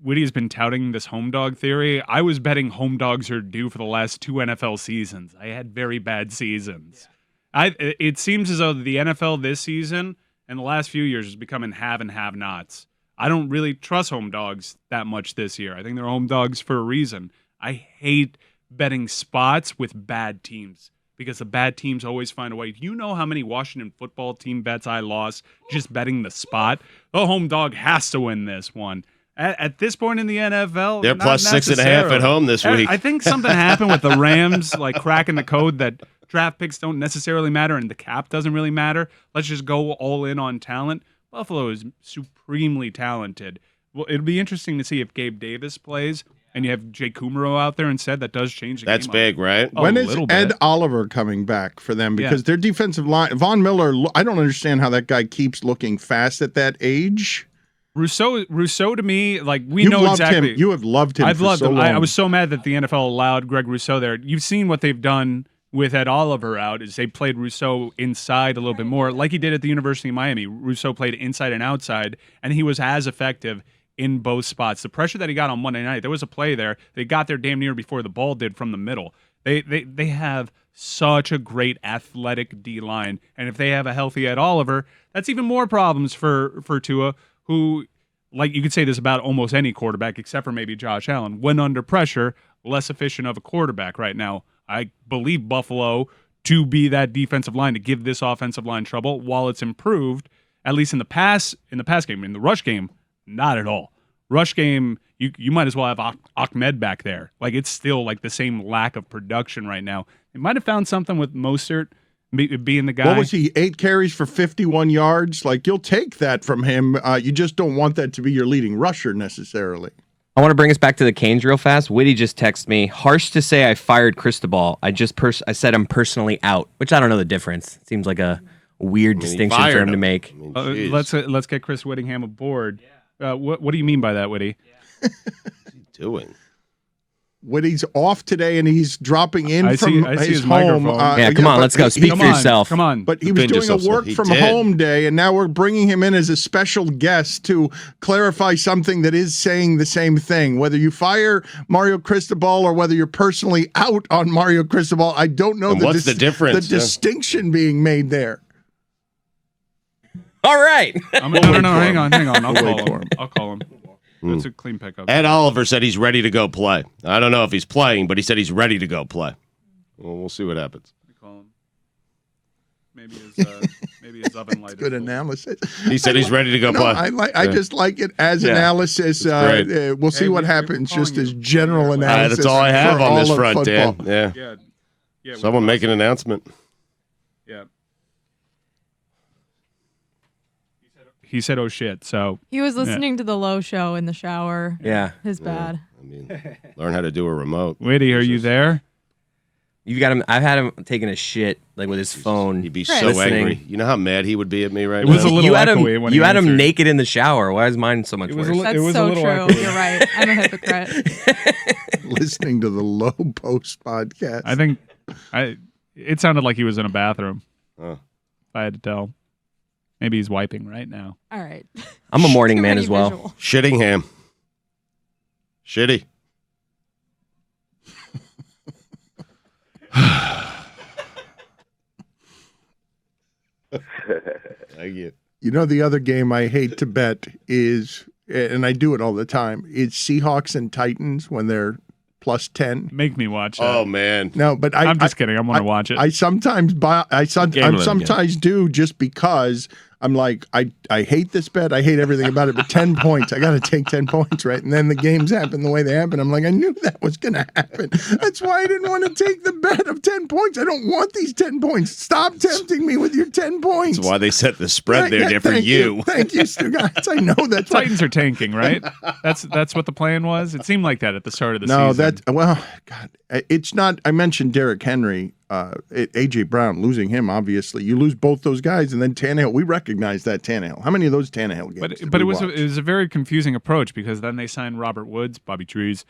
Woody has been touting this home dog theory. I was betting home dogs are due for the last 2 NFL seasons. I had very bad seasons. It seems as though the NFL this season and the last few years is becoming have and have-nots. I don't really trust home dogs that much this year. I think they're home dogs for a reason. I hate betting spots with bad teams because the bad teams always find a way. Do you know how many Washington football team bets I lost just betting the spot? The home dog has to win this one. At this point in the NFL, they're plus 6.5 at home this week. I think something happened with the Rams, like cracking the code that draft picks don't necessarily matter and the cap doesn't really matter. Let's just go all in on talent. Buffalo is supremely talented. Well, it'll be interesting to see if Gabe Davis plays and you have Jay Kumaro out there instead. That does change the game. That's big, right? When is Ed Oliver coming back for them? Because their defensive line, Von Miller, I don't understand how that guy keeps looking fast at that age. Rousseau to me, like You've know exactly. You have loved him. I've loved him. Long. I was so mad that the NFL allowed Greg Rousseau there. You've seen what they've done with Ed Oliver out is they played Rousseau inside a little bit more, like he did at the University of Miami. Rousseau played inside and outside, and he was as effective in both spots. The pressure that he got on Monday night, there was a play there. They got there damn near before the ball did from the middle. They have such a great athletic D-line, and if they have a healthy Ed Oliver, that's even more problems for Tua, who, like you could say this about almost any quarterback except for maybe Josh Allen, when under pressure, less efficient of a quarterback right now. I believe Buffalo to be that defensive line to give this offensive line trouble. While it's improved, at least in the pass game, in the rush game, not at all. Rush game, you might as well have Ahmed back there. Like it's still like the same lack of production right now. They might have found something with Mostert being the guy. What was he? 8 carries for 51 yards. Like you'll take that from him. You just don't want that to be your leading rusher necessarily. I want to bring us back to the Canes real fast. Whitty just texted me. Harsh to say I fired Cristobal. I said I'm personally out, which I don't know the difference. Seems like a weird distinction for him to make. Let's get Chris Whittingham aboard. What do you mean by that, Whitty? What's he doing? Whitty's off today, and he's dropping in I from see his home. Yeah, come on, let's go. Speak for yourself. Come on. But he was doing a work from home day, and now we're bringing him in as a special guest to clarify something that is saying the same thing. Whether you fire Mario Cristobal or whether you're personally out on Mario Cristobal, I don't know what's the difference. The distinction being made there. All right. No, hang on. I'll call him. That's a clean pickup. Ed Oliver said he's ready to go play. I don't know if he's playing, but he said he's ready to go play. Well, we'll see what happens. Call him. Maybe his oven light. Good analysis. He said he's ready to go play. I just like it as analysis. We'll see what happens. Just as general analysis. That's all I have on this front, football. Dan. Yeah. Someone make an announcement. Yeah. He said, "Oh shit!" So he was listening to the Low Show in the shower. Yeah, his bad. I mean, learn how to do a remote. Whitty, are you there? You've got him. I've had him taking a shit like with his phone. He'd be so angry. You know how mad he would be at me right now. It was a little you echoey when you had him naked in the shower. Why is mine so much worse? That's so true. Echoey. You're right. I'm a hypocrite. Listening to the Low Post podcast. I think it sounded like he was in a bathroom. If I had to tell. Maybe he's wiping right now. All right. I'm a morning man as well. Shittyngham. Shitty. Thank you. You know, the other game I hate to bet is, and I do it all the time, is Seahawks and Titans when they're +10. Make me watch that. Oh man. No, but I'm just kidding. I want to watch it. I sometimes do just because I'm like, I hate this bet. I hate everything about it, but 10 points. I got to take 10 points, right? And then the games happen the way they happen. I'm like, I knew that was going to happen. That's why I didn't want to take the bet of 10 points. I don't want these 10 points. Stop tempting me with your 10 points. That's why they set the spread there for you. Thank you, Stugotz. I know that. Titans are tanking, right? That's what the plan was? It seemed like that at the start of the season. God, it's not. I mentioned Derrick Henry. A.J. Brown, losing him, obviously. You lose both those guys, and then Tannehill. We recognize that Tannehill. How many of those Tannehill games? But it was a very confusing approach because then they signed Robert Woods, Bobby Trees.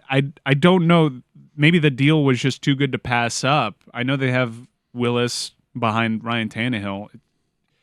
I don't know. Maybe the deal was just too good to pass up. I know they have Willis behind Ryan Tannehill.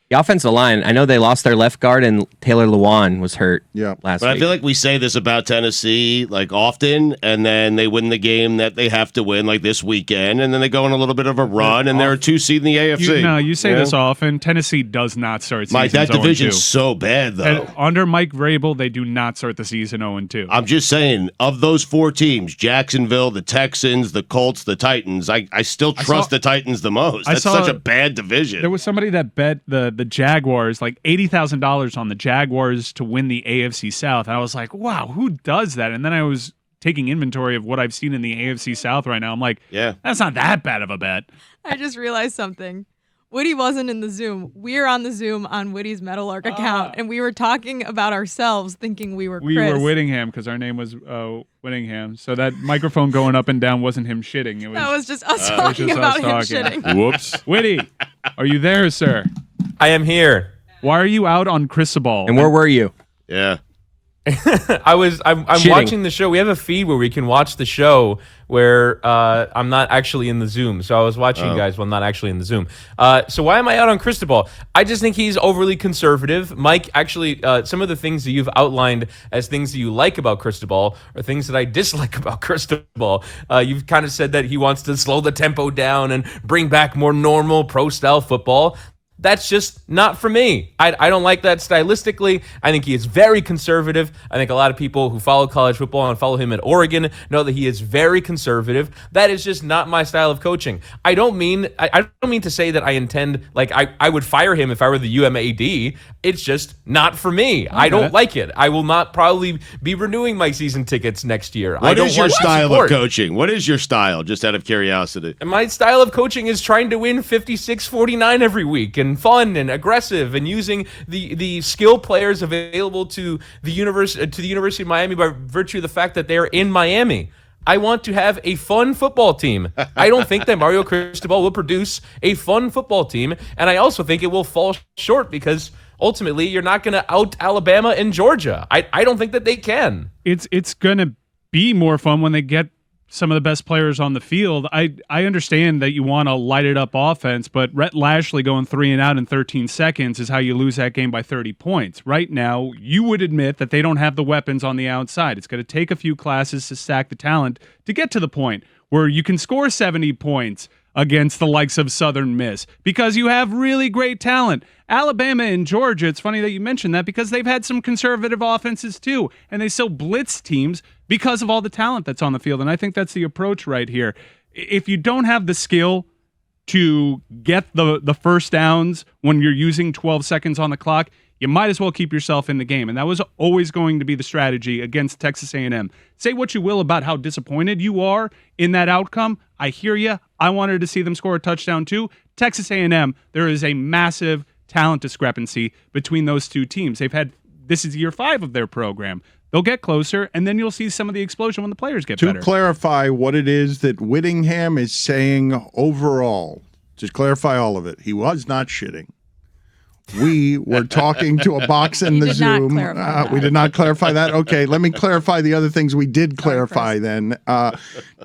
The offensive line, I know they lost their left guard and Taylor Lewan was hurt last week. But I feel like we say this about Tennessee like often, and then they win the game that they have to win like this weekend, and then they go on a little bit of a run, and they're a 2 seed in the AFC. You say this often. Tennessee does not start season 0-2. That division's so bad, though. And under Mike Vrabel, they do not start the season 0-2. I'm just saying, of those 4 teams, Jacksonville, the Texans, the Colts, the Titans, I still trust the Titans the most. That's such a bad division. There was somebody that bet the Jaguars, like $80,000 on the Jaguars to win the AFC South. And I was like, wow, who does that? And then I was taking inventory of what I've seen in the AFC South right now. I'm like, that's not that bad of a bet. I just realized something. Whitty wasn't in the Zoom. We're on the Zoom on Whitty's Meadowlark account, and we were talking about ourselves, thinking we were Chris. We were Whittingham because our name was Whittingham. So that microphone going up and down wasn't him shitting. That was just us talking about him shitting. Whoops. Whitty, are you there, sir? I am here. Why are you out on Cristobal? And where were you? Yeah. I'm watching the show. We have a feed where we can watch the show where I'm not actually in the Zoom. So I was watching you guys while I'm not actually in the Zoom. So why am I out on Cristobal? I just think he's overly conservative. Mike, actually, some of the things that you've outlined as things that you like about Cristobal are things that I dislike about Cristobal. You've kind of said that he wants to slow the tempo down and bring back more normal pro-style football. That's just not for me. I don't like that stylistically. I think he is very conservative. I think a lot of people who follow college football and follow him at Oregon know that he is very conservative. That is just not my style of coaching. I don't mean to say that I intend, like, I would fire him if I were the UMAD. It's just not for me. Okay. I don't like it. I will not probably be renewing my season tickets next year. What is your style of coaching? What is your style, just out of curiosity? And my style of coaching is trying to win 56-49 every week. And and fun and aggressive and using the skill players available to the University of Miami by virtue of the fact that they're in Miami. I want to have a fun football team. I don't think that Mario Cristobal will produce a fun football team, and I also think it will fall short because ultimately you're not going to out Alabama and Georgia. I don't think that they can. It's going to be more fun when they get some of the best players on the field. I understand that you want to light it up offense, but Rhett Lashley going 3 and out in 13 seconds is how you lose that game by 30 points. Right now, you would admit that they don't have the weapons on the outside. It's going to take a few classes to stack the talent to get to the point where you can score 70 points against the likes of Southern Miss because you have really great talent. Alabama and Georgia, it's funny that you mentioned that because they've had some conservative offenses too, and they still blitz teams because of all the talent that's on the field, and I think that's the approach right here. If you don't have the skill to get the first downs when you're using 12 seconds on the clock, you might as well keep yourself in the game, and that was always going to be the strategy against Texas A&M. Say what you will about how disappointed you are in that outcome. I hear you. I wanted to see them score a touchdown too. Texas A&M, there is a massive talent discrepancy between those two teams. This is year 5 of their program. They'll get closer, and then you'll see some of the explosion when the players get better. To clarify what it is that Whittingham is saying overall, just clarify all of it. He was not shitting. We were talking to a box in the Zoom. We did not clarify that. Okay, let me clarify the other things we did clarify then.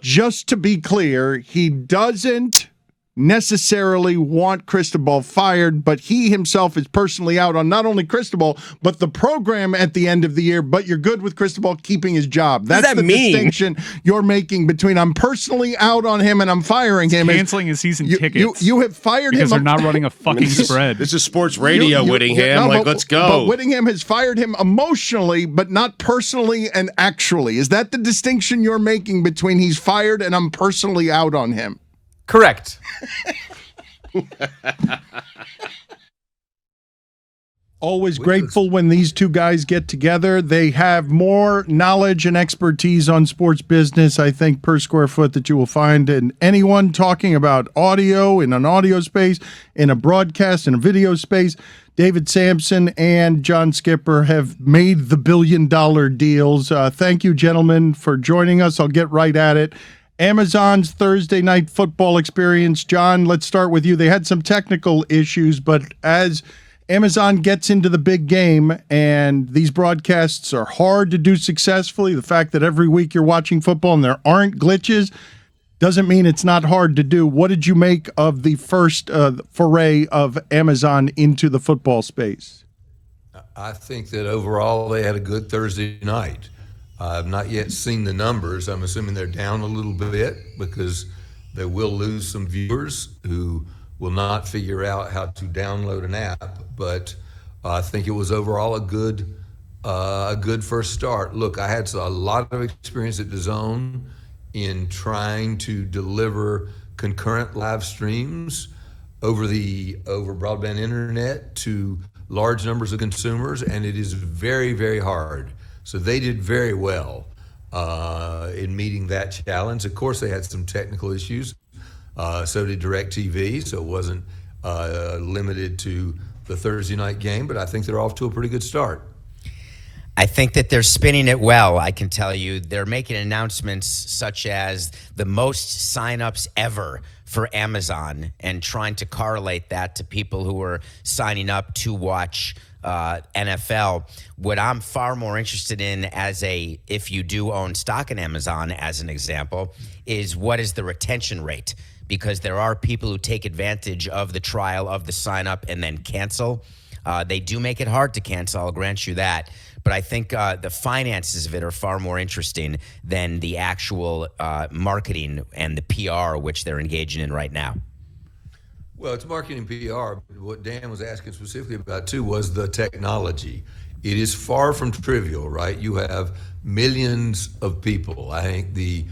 Just to be clear, he doesn't necessarily want Cristobal fired, but he himself is personally out on not only Cristobal, but the program at the end of the year, but you're good with Cristobal keeping his job. That's the distinction you're making between I'm personally out on him and I'm firing him. Canceling his season tickets. You have fired him. Because they're not running a fucking spread. This is sports radio, Whittingham. Let's go. But Whittingham has fired him emotionally, but not personally and actually. Is that the distinction you're making between he's fired and I'm personally out on him? Correct. Always grateful when these two guys get together. They have more knowledge and expertise on sports business, I think, per square foot that you will find in anyone talking about audio in an audio space, in a broadcast, in a video space. David Samson and John Skipper have made the billion-dollar deals. Thank you, gentlemen, for joining us. I'll get right at it. Amazon's Thursday night football experience. John, let's start with you. They had some technical issues, but as Amazon gets into the big game and these broadcasts are hard to do successfully, the fact that every week you're watching football and there aren't glitches doesn't mean it's not hard to do. What did you make of the first foray of Amazon into the football space? I think that overall they had a good Thursday night. I've not yet seen the numbers. I'm assuming they're down a little bit because they will lose some viewers who will not figure out how to download an app. But I think it was overall a good first start. Look, I had a lot of experience at DAZN in trying to deliver concurrent live streams over broadband internet to large numbers of consumers, and it is very, very hard. So they did very well in meeting that challenge. Of course, they had some technical issues. So did DirecTV, so it wasn't limited to the Thursday night game, but I think they're off to a pretty good start. I think that they're spinning it well, I can tell you. They're making announcements such as the most signups ever for Amazon and trying to correlate that to people who are signing up to watch NFL. What I'm far more interested in if you do own stock in Amazon, as an example, is what is the retention rate? Because there are people who take advantage of the trial of the sign up and then cancel. They do make it hard to cancel, I'll grant you that. But I think the finances of it are far more interesting than the actual marketing and the PR which they're engaging in right now. Well, it's marketing PR. What Dan was asking specifically about, too, was the technology. It is far from trivial, right? You have millions of people. I think the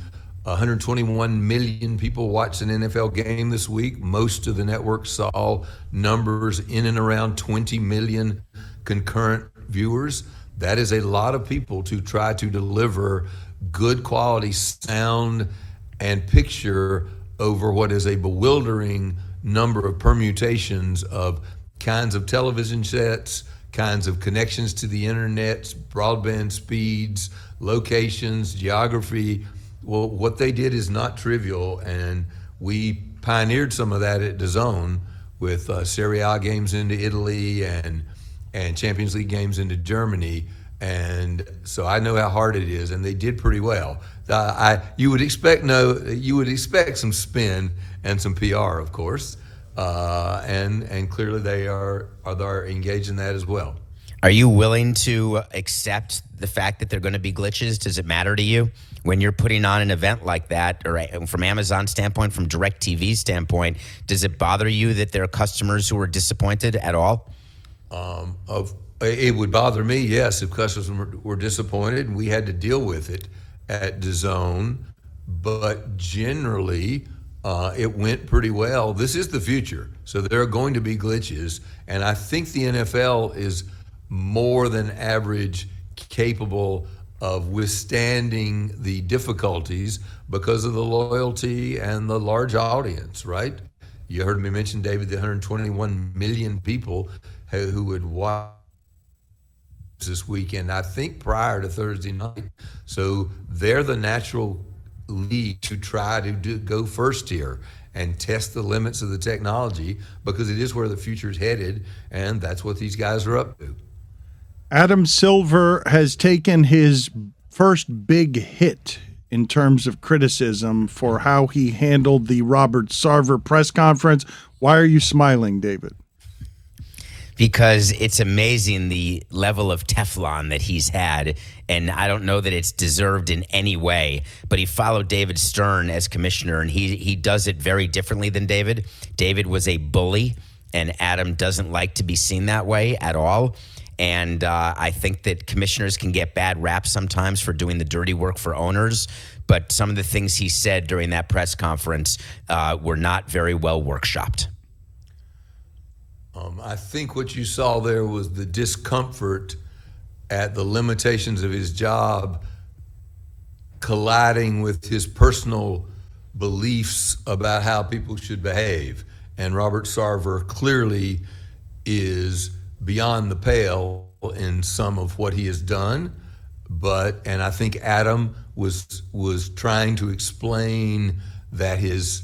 121 million people watched an NFL game this week. Most of the networks saw numbers in and around 20 million concurrent viewers. That is a lot of people to try to deliver good quality sound and picture over what is a bewildering number of permutations of kinds of television sets, kinds of connections to the internet, broadband speeds, locations, geography. Well, what they did is not trivial, and we pioneered some of that at DAZN with Serie A games into Italy and Champions League games into Germany. And so I know how hard it is, and they did pretty well. You would expect some spin and some PR, of course, and clearly they are engaged in that as well. Are you willing to accept the fact that they're going to be glitches? Does it matter to you when you're putting on an event like that, or from Amazon's standpoint, from DirecTV's standpoint? Does it bother you that there are customers who are disappointed at all? It would bother me, yes, if customers were disappointed, and we had to deal with it at DAZN. But generally, it went pretty well. This is the future, so there are going to be glitches, and I think the NFL is more than average capable of withstanding the difficulties because of the loyalty and the large audience, right? You heard me mention, David, the 121 million people who would watch this weekend, I think prior to Thursday night. So they're the natural league to try to go first here and test the limits of the technology, because it is where the future is headed, and that's what these guys are up to. Adam Silver has taken his first big hit in terms of criticism for how he handled the Robert Sarver press conference. Why are you smiling, David? Because it's amazing the level of Teflon that he's had, and I don't know that it's deserved in any way, but he followed David Stern as commissioner, and he does it very differently than David. David was a bully, and Adam doesn't like to be seen that way at all. And I think that commissioners can get bad rap sometimes for doing the dirty work for owners, but some of the things he said during that press conference were not very well workshopped. I think what you saw there was the discomfort at the limitations of his job colliding with his personal beliefs about how people should behave. And Robert Sarver clearly is beyond the pale in some of what he has done, and I think Adam was trying to explain that his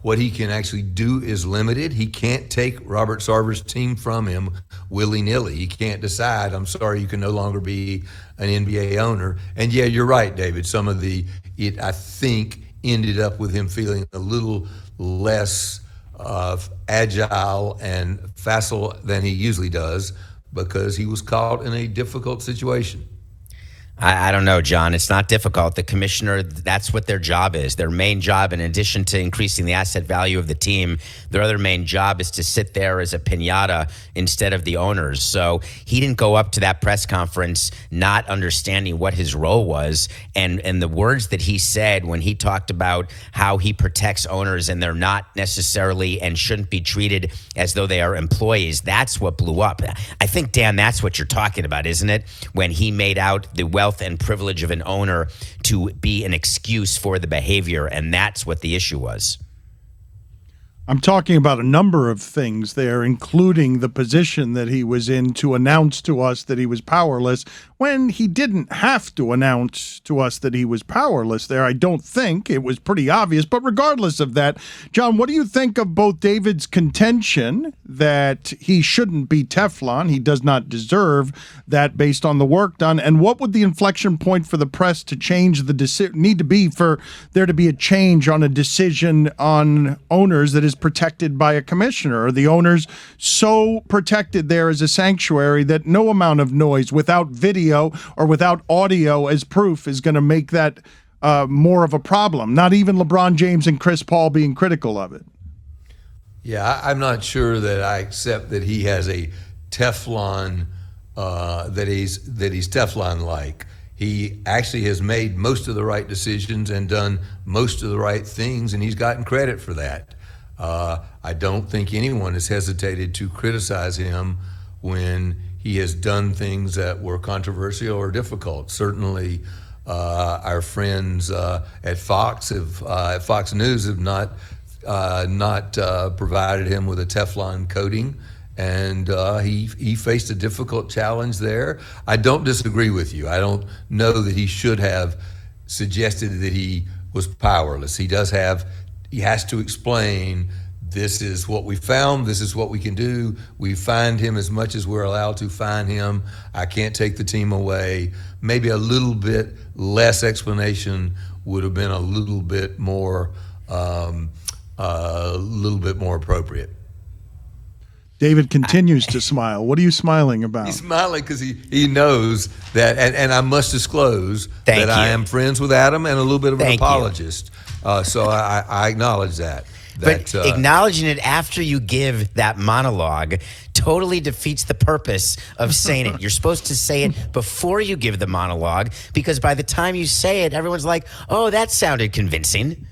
what he can actually do is limited. He can't take Robert Sarver's team from him willy-nilly. He can't decide, I'm sorry, you can no longer be an NBA owner. And yeah, you're right, David. Some of it I think ended up with him feeling a little less agile and facile than he usually does, because he was caught in a difficult situation. I don't know, John. It's not difficult. The commissioner, that's what their job is. Their main job, in addition to increasing the asset value of the team, their other main job is to sit there as a piñata instead of the owners. So he didn't go up to that press conference not understanding what his role was. And the words that he said when he talked about how he protects owners and they're not necessarily and shouldn't be treated as though they are employees, that's what blew up. I think, Dan, that's what you're talking about, isn't it? When he made out the wealth and privilege of an owner to be an excuse for the behavior, and that's what the issue was. I'm talking about a number of things there, including the position that he was in to announce to us that he was powerless when he didn't have to announce to us that he was powerless there. I don't think it was pretty obvious, but regardless of that, John, what do you think of both David's contention that he shouldn't be Teflon, he does not deserve that based on the work done, and what would the inflection point for the press to change the decision need to be for there to be a change on a decision on owners that is protected by a commissioner? Are the owners so protected there as a sanctuary that no amount of noise without video or without audio as proof is going to make that more of a problem? Not even LeBron James and Chris Paul being critical of it. Yeah, I'm not sure that I accept that he has a Teflon, that he's Teflon-like. He actually has made most of the right decisions and done most of the right things, and he's gotten credit for that. I don't think anyone has hesitated to criticize him when he has done things that were controversial or difficult. Certainly, our friends at Fox News have not not provided him with a Teflon coating, and he faced a difficult challenge there. I don't disagree with you. I don't know that he should have suggested that he was powerless. He has to explain, this is what we found, this is what we can do. We find him as much as we're allowed to find him. I can't take the team away. Maybe a little bit less explanation would have been a little bit more appropriate. David continues to smile. What are you smiling about? He's smiling because he knows that, and I must disclose that I am friends with Adam and a little bit of an apologist. So I acknowledge that. But acknowledging it after you give that monologue totally defeats the purpose of saying it. You're supposed to say it before you give the monologue, because by the time you say it, everyone's like, oh, that sounded convincing.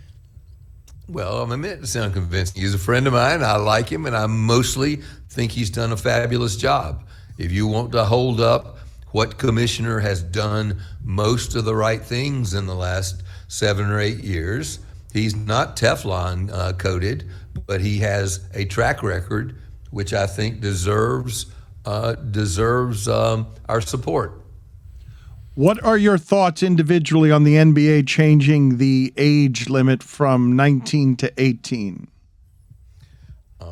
Well, I'm admitting it sounds convincing. He's a friend of mine. I like him, and I mostly think he's done a fabulous job. If you want to hold up what commissioner has done most of the right things in the last 7 or 8 years, he's not Teflon coated, but he has a track record which I think deserves our support. What are your thoughts individually on the NBA changing the age limit from 19 to 18?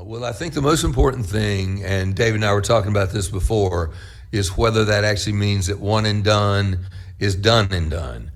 Well, I think the most important thing, and David and I were talking about this before, is whether that actually means that one and done is done and done.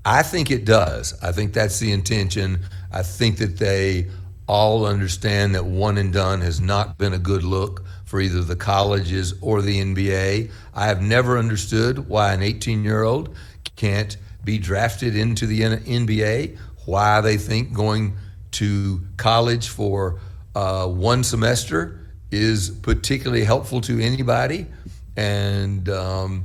I think it does. I think that's the intention. I think that they all understand that one and done has not been a good look for either the colleges or the NBA. I have never understood why an 18-year-old can't be drafted into the NBA, why they think going to college for one semester is particularly helpful to anybody. And I'm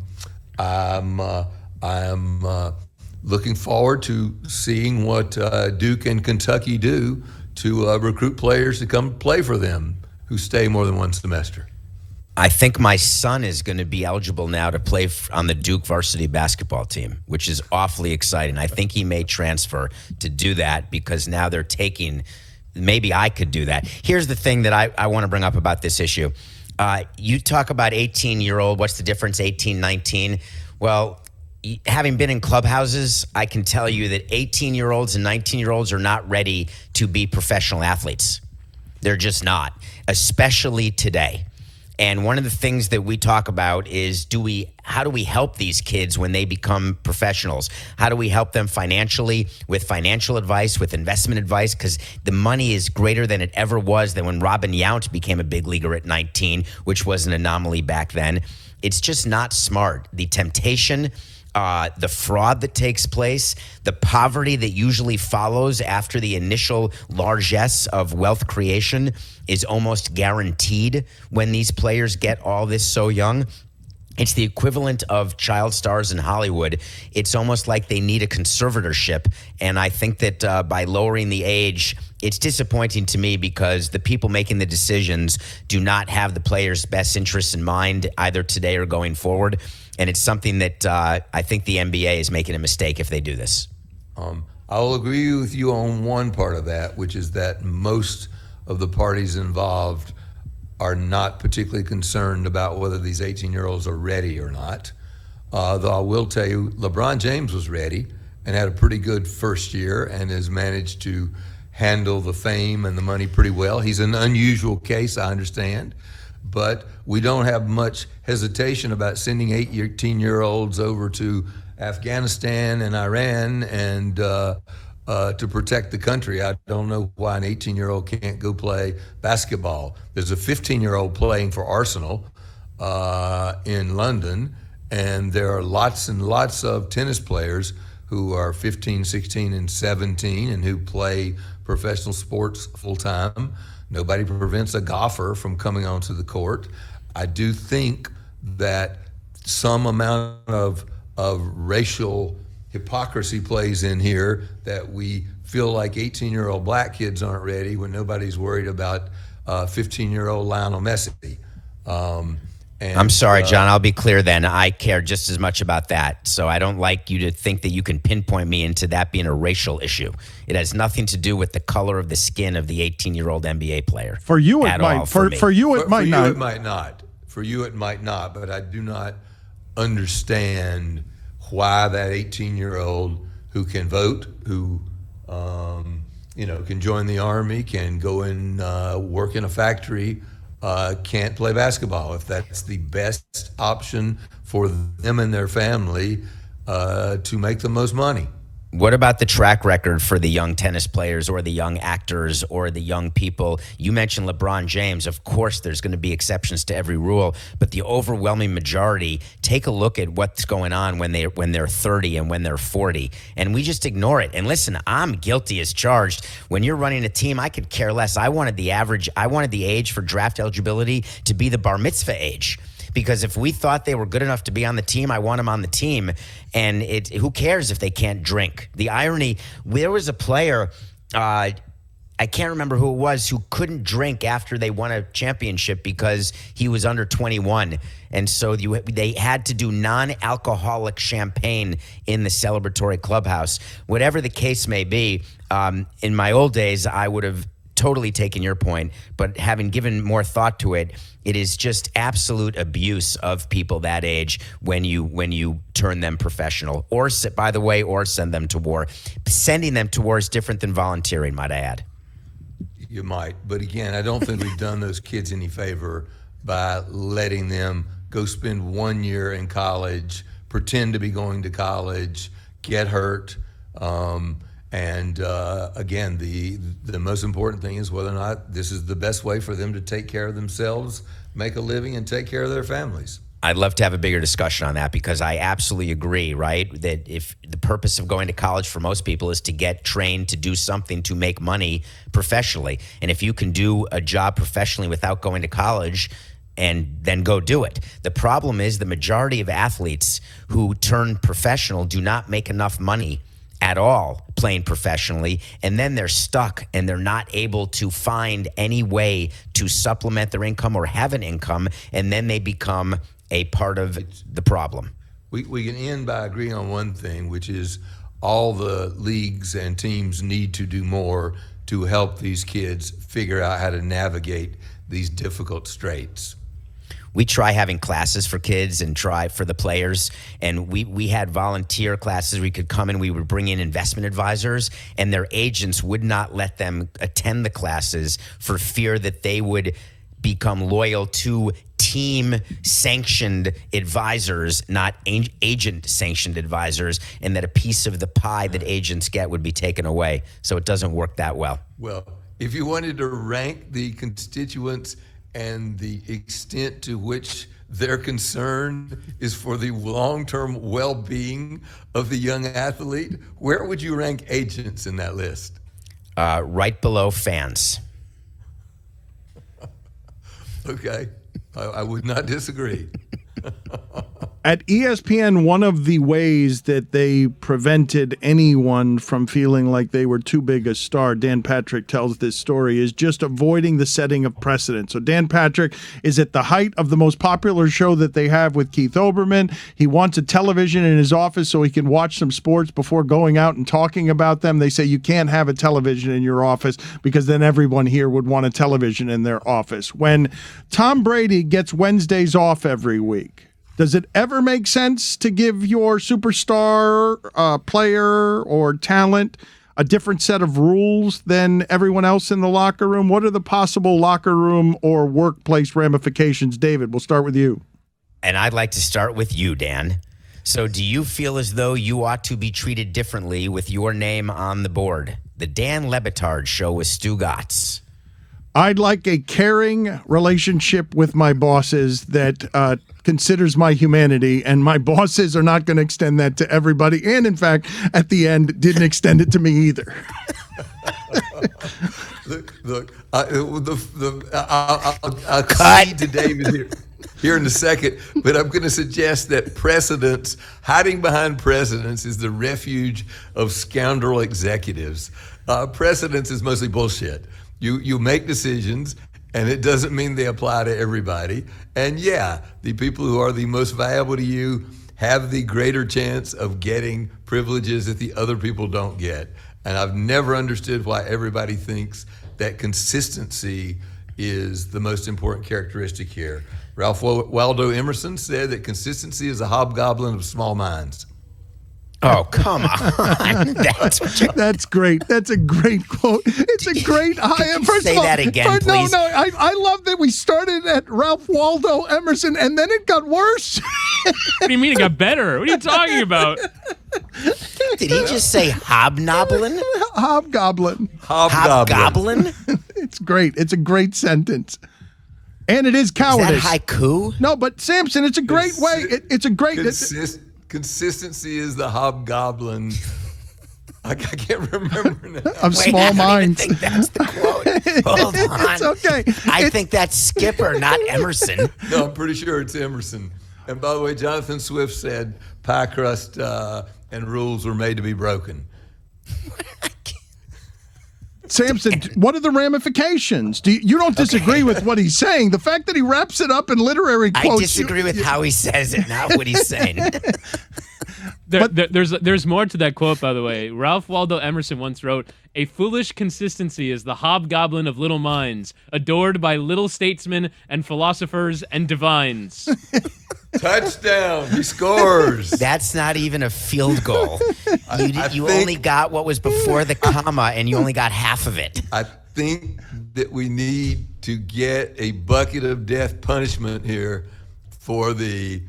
looking forward to seeing what Duke and Kentucky do to recruit players to come play for them who stay more than one semester. I think my son is going to be eligible now to play on the Duke varsity basketball team, which is awfully exciting. I think he may transfer to do that because now they're taking, maybe I could do that. Here's the thing that I want to bring up about this issue. You talk about 18-year-old, what's the difference, 18, 19? Well, having been in clubhouses, I can tell you that 18-year-olds and 19-year-olds are not ready to be professional athletes. They're just not, especially today. And one of the things that we talk about is how do we help these kids when they become professionals? How do we help them financially, with financial advice, with investment advice? Because the money is greater than it ever was than when Robin Yount became a big leaguer at 19, which was an anomaly back then. It's just not smart. The temptation, the fraud that takes place, the poverty that usually follows after the initial largesse of wealth creation is almost guaranteed when these players get all this so young. It's the equivalent of child stars in Hollywood. It's almost like they need a conservatorship. And I think that by lowering the age, it's disappointing to me because the people making the decisions do not have the players' best interests in mind, either today or going forward. And it's something that I think the NBA is making a mistake if they do this. I'll agree with you on one part of that, which is that most of the parties involved are not particularly concerned about whether these 18-year-olds are ready or not. Though I will tell you, LeBron James was ready and had a pretty good first year and has managed to handle the fame and the money pretty well. He's an unusual case, I understand. But we don't have much hesitation about sending 18-year-olds over to Afghanistan and Iran and to protect the country. I don't know why an 18-year-old can't go play basketball. There's a 15-year-old playing for Arsenal in London, and there are lots and lots of tennis players who are 15, 16, and 17 and who play professional sports full-time. Nobody prevents a golfer from coming onto the court. I do think that some amount of racial hypocrisy plays in here, that we feel like 18-year-old black kids aren't ready when nobody's worried about 15-year-old Lionel Messi. And, I'm sorry, John. I'll be clear then. I care just as much about that. So I don't like you to think that you can pinpoint me into that being a racial issue. It has nothing to do with the color of the skin of the 18-year-old NBA player. For you, it might. For you, it might not. For you, it might not. For you, it might not. But I do not understand why that 18-year-old who can vote, who can join the Army, can go and work in a factory, can't play basketball. If that's the best option for them and their family to make the most money. What about the track record for the young tennis players or the young actors or the young people? You mentioned LeBron James. Of course, there's going to be exceptions to every rule, but the overwhelming majority, take a look at what's going on when they're 30 and when they're 40, and we just ignore it. And listen, I'm guilty as charged. When you're running a team, I could care less. I wanted the age for draft eligibility to be the bar mitzvah age. Because if we thought they were good enough to be on the team, I want them on the team. And who cares if they can't drink? The irony, there was a player, I can't remember who it was, who couldn't drink after they won a championship because he was under 21. And so they had to do non-alcoholic champagne in the celebratory clubhouse. Whatever the case may be, in my old days, I would have totally taken your point, but having given more thought to it, it is just absolute abuse of people that age when you turn them professional, or send them to war. Sending them to war is different than volunteering, might I add. You might, but again, I don't think we've done those kids any favor by letting them go spend 1 year in college, pretend to be going to college, get hurt. Again, the most important thing is whether or not this is the best way for them to take care of themselves, make a living, and take care of their families. I'd love to have a bigger discussion on that, because I absolutely agree, right? That if the purpose of going to college for most people is to get trained to do something to make money professionally. And if you can do a job professionally without going to college, and then go do it. The problem is the majority of athletes who turn professional do not make enough money at all playing professionally, and then they're stuck and they're not able to find any way to supplement their income or have an income, and then they become a part of the problem. We can end by agreeing on one thing, which is all the leagues and teams need to do more to help these kids figure out how to navigate these difficult straits. We try having classes for kids and try for the players. And we had volunteer classes where we could come and we would bring in investment advisors, and their agents would not let them attend the classes for fear that they would become loyal to team-sanctioned advisors, not agent-sanctioned advisors, and that a piece of the pie that agents get would be taken away. So it doesn't work that well. Well, if you wanted to rank the constituents and the extent to which their concern is for the long-term well-being of the young athlete, where would you rank agents in that list? Right below fans. Okay, I would not disagree. At ESPN, one of the ways that they prevented anyone from feeling like they were too big a star, Dan Patrick tells this story, is just avoiding the setting of precedent. So Dan Patrick is at the height of the most popular show that they have with Keith Olbermann. He wants a television in his office so he can watch some sports before going out and talking about them. They say you can't have a television in your office because then everyone here would want a television in their office. When Tom Brady gets Wednesdays off every week, does it ever make sense to give your superstar player or talent a different set of rules than everyone else in the locker room? What are the possible locker room or workplace ramifications? David, we'll start with you. And I'd like to start with you, Dan. So do you feel as though you ought to be treated differently with your name on the board? The Dan LeBatard Show with Stugotz. I'd like a caring relationship with my bosses that considers my humanity, and my bosses are not going to extend that to everybody. And in fact, at the end, didn't extend it to me either. I'll concede to David here in a second, but I'm going to suggest that precedence, hiding behind precedence, is the refuge of scoundrel executives. Precedence is mostly bullshit. You make decisions, And it doesn't mean they apply to everybody. And yeah, the people who are the most valuable to you have the greater chance of getting privileges that the other people don't get. And I've never understood why everybody thinks that consistency is the most important characteristic here. Ralph Waldo Emerson said that consistency is a hobgoblin of small minds. Oh, come on. That's great. That's a great quote. It's a great high. First say of all, that again, please. No, I love that we started at Ralph Waldo Emerson and then it got worse. What do you mean it got better? What are you talking about? Did he just say hobnoblin? Hobgoblin. Hobgoblin? It's great. It's a great sentence. And it is cowardice. Is that haiku? No, but Samson, it's a great way. It's a great... Consistency is the hobgoblin. I can't remember now. Of small minds. I don't even think that's the quote. Hold on. It's okay. I think that's Skipper, not Emerson. No, I'm pretty sure it's Emerson. And by the way, Jonathan Swift said pie crust and rules were made to be broken. Samson, what are the ramifications? You don't disagree with what he's saying. The fact that he wraps it up in literary quotes. I disagree with how he says it, not what he's saying. There's more to that quote, by the way. Ralph Waldo Emerson once wrote, "A foolish consistency is the hobgoblin of little minds, adored by little statesmen and philosophers and divines." Touchdown. He scores. That's not even a field goal. You only got what was before the comma, and you only got half of it. I think that we need to get a bucket of death punishment here for the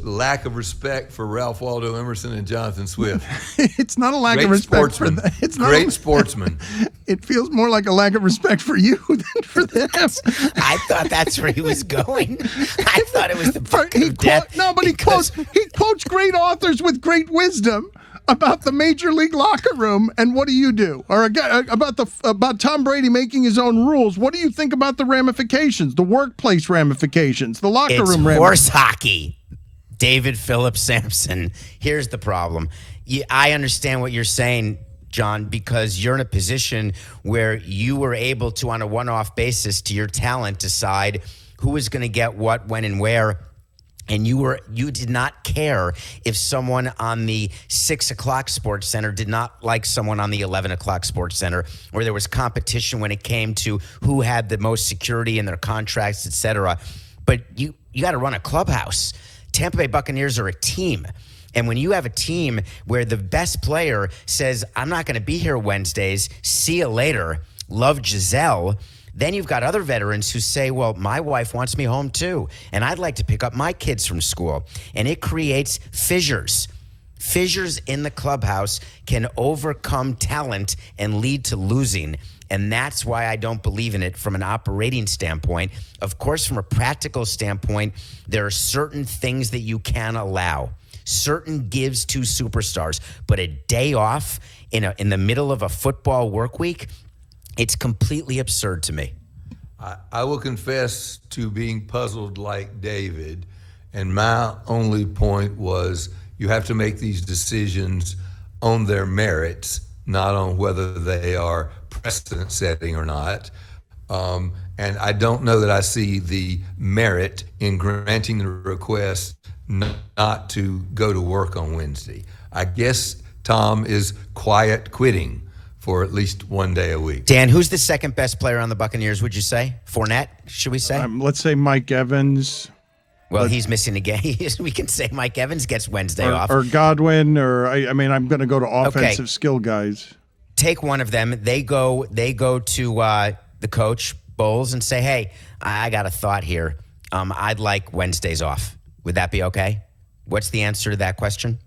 lack of respect for Ralph Waldo Emerson and Jonathan Swift. It's not a lack of respect for them. It's not great sportsman. It feels more like a lack of respect for you than for them. I thought that's where he was going. I thought it was the bucket of death. No, but he quotes great authors with great wisdom about the major league locker room, and what do you do? Or about Tom Brady making his own rules. What do you think about the ramifications, the workplace ramifications, the locker room ramifications? Horse hockey. David Phillips Samson. Here's the problem. I understand what you're saying, John, because you're in a position where you were able to, on a one-off basis, to your talent, decide who is going to get what, when, and where. And you did not care if someone on the 6 o'clock Sports Center did not like someone on the 11 o'clock Sports Center, or there was competition when it came to who had the most security in their contracts, et cetera. But you got to run a clubhouse. Tampa Bay Buccaneers are a team. And when you have a team where the best player says, "I'm not going to be here Wednesdays, see you later, love Giselle," then you've got other veterans who say, "Well, my wife wants me home too, and I'd like to pick up my kids from school." And it creates fissures. Fissures in the clubhouse can overcome talent and lead to losing. And that's why I don't believe in it from an operating standpoint. Of course, from a practical standpoint, there are certain things that you can allow, certain gives to superstars. But a day off in the middle of a football work week, it's completely absurd to me. I will confess to being puzzled like David. And my only point was you have to make these decisions on their merits, not on whether they are precedent setting or not. And I don't know that I see the merit in granting the request not to go to work on Wednesday. I guess Tom is quiet quitting for at least one day a week. Dan, who's the second best player on the Buccaneers, would you say? Fournette, should we say? Let's say Mike Evans. Well, he's missing a game. We can say Mike Evans gets Wednesday off. Or Godwin, or I'm going to go to offensive skill guys. Take one of them. They go to the coach, Bowles, and say, "Hey, I got a thought here. I'd like Wednesdays off." Would that be okay? What's the answer to that question?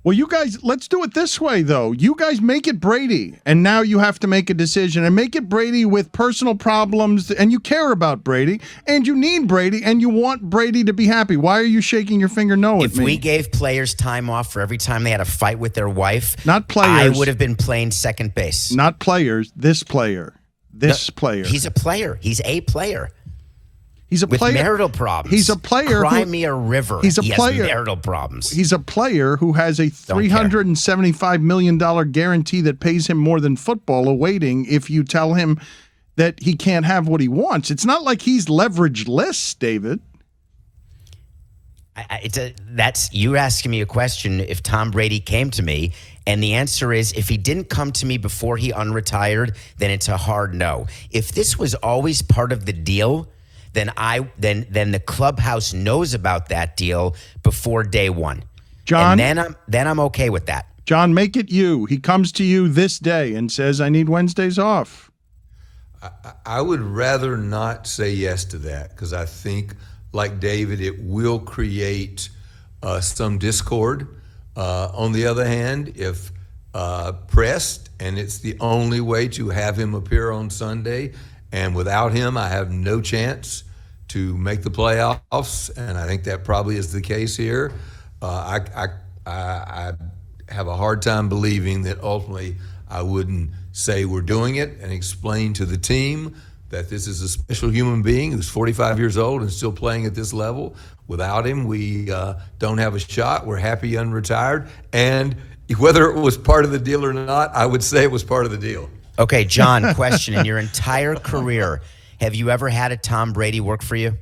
Well, you guys, let's do it this way, though. You guys make it Brady, and now you have to make a decision. And make it Brady with personal problems, and you care about Brady, and you need Brady, and you want Brady to be happy. Why are you shaking your finger no at me? If we gave players time off for every time they had a fight with their wife, not players, I would have been playing second base. Not players, this player. Player. He's a player. He's a player. He's a player with marital problems. He's a player. Cry me a river. He's a player. He has marital problems. He's a player who has a $375 million guarantee that pays him more than football awaiting if you tell him that he can't have what he wants. It's not like he's leverage-less, David. That's you asking me a question if Tom Brady came to me, and the answer is if he didn't come to me before he unretired, then it's a hard no. If this was always part of the deal, then the clubhouse knows about that deal before day one. John, and then I'm okay with that. John, make it you. He comes to you this day and says, I need Wednesdays off. I would rather not say yes to that because I think, like David, it will create some discord. On the other hand, if pressed and it's the only way to have him appear on Sunday, and without him, I have no chance to make the playoffs, and I think that probably is the case here. I have a hard time believing that ultimately I wouldn't say we're doing it and explain to the team that this is a special human being who's 45 years old and still playing at this level. Without him, we don't have a shot. We're happy unretired. And whether it was part of the deal or not, I would say it was part of the deal. Okay, John, question. In your entire career, have you ever had a Tom Brady work for you?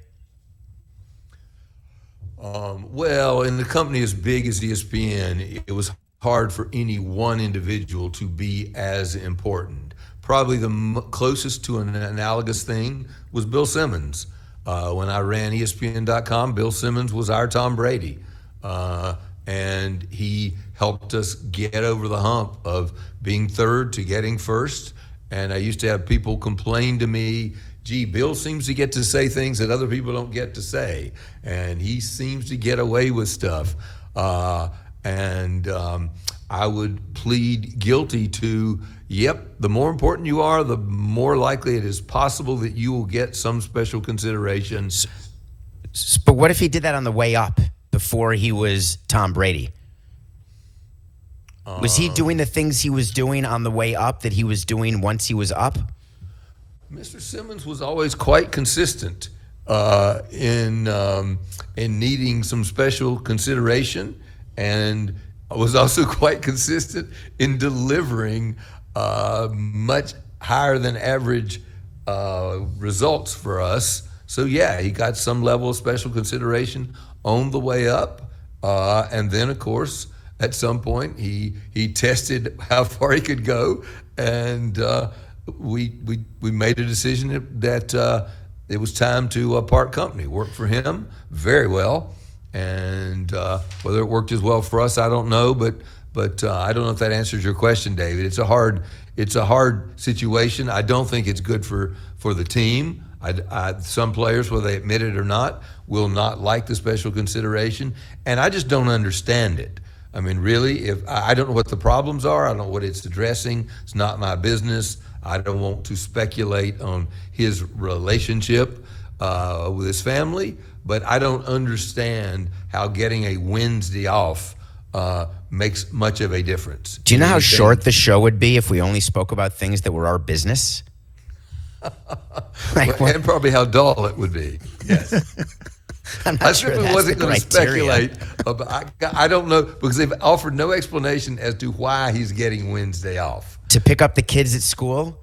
Well, in the company as big as ESPN, it was hard for any one individual to be as important. Probably the closest to an analogous thing was Bill Simmons. When I ran ESPN.com, Bill Simmons was our Tom Brady. And he helped us get over the hump of being third to getting first. And I used to have people complain to me, gee, Bill seems to get to say things that other people don't get to say. And he seems to get away with stuff. I would plead guilty to, the more important you are, the more likely it is possible that you will get some special consideration. But what if he did that on the way up before he was Tom Brady? Was he doing the things he was doing on the way up that he was doing once he was up? Mr. Simmons was always quite consistent in needing some special consideration, and was also quite consistent in delivering much higher than average results for us. So yeah, he got some level of special consideration on the way up, and then of course at some point he tested how far he could go, and we made a decision that it was time to part company. Worked for him very well, and whether it worked as well for us, I don't know, but I don't know if that answers your question, David. It's a hard situation. I don't think it's good for the team. Some players, whether they admit it or not, will not like the special consideration, and I just don't understand it. I mean, really, if I don't know what the problems are, I don't know what it's addressing. It's not my business. I don't want to speculate on his relationship with his family, but I don't understand how getting a Wednesday off makes much of a difference. Do you know how short the show would be if we only spoke about things that were our business? And probably how dull it would be. Yes. I certainly wasn't going to speculate. I don't know, because they've offered no explanation as to why he's getting Wednesday off. To pick up the kids at school,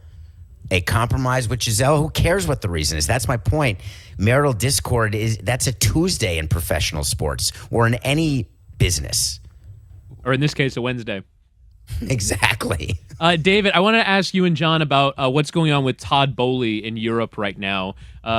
a compromise with Giselle. Who cares what the reason is? That's my point. Marital discord that's a Tuesday in professional sports or in any business. Or in this case, a Wednesday. Exactly. David, I want to ask you and John about what's going on with Todd Boehly in Europe right now.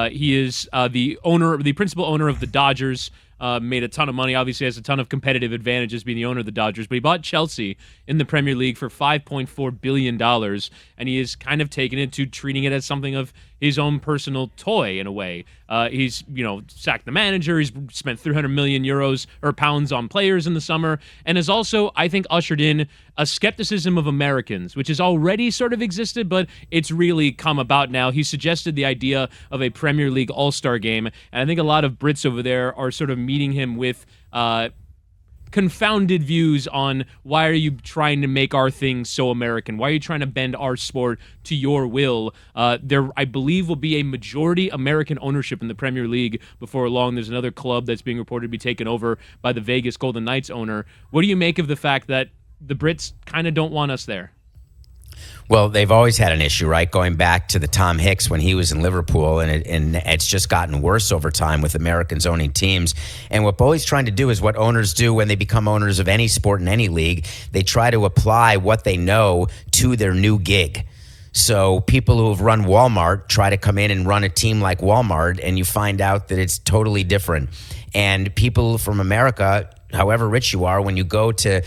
He is the principal owner of the Dodgers. Made a ton of money, obviously has a ton of competitive advantages being the owner of the Dodgers, but he bought Chelsea in the Premier League for $5.4 billion, and he is kind of taken it to treating it as something of his own personal toy in a way. He's, sacked the manager, he's spent 300 million euros or pounds on players in the summer, and has also, I think, ushered in a skepticism of Americans, which has already sort of existed, but it's really come about now. He suggested the idea of a Premier League All-Star game, and I think a lot of Brits over there are sort of meeting him with confounded views on why are you trying to make our thing so American? Why are you trying to bend our sport to your will? There, I believe, will be a majority American ownership in the Premier League before long. There's another club that's being reported to be taken over by the Vegas Golden Knights owner. What do you make of the fact that the Brits kind of don't want us there? Well, they've always had an issue, right? Going back to the Tom Hicks when he was in Liverpool, and it's just gotten worse over time with Americans owning teams. And what Bowley's trying to do is what owners do when they become owners of any sport in any league. They try to apply what they know to their new gig. So people who have run Walmart try to come in and run a team like Walmart, and you find out that it's totally different. And people from America, however rich you are, when you go to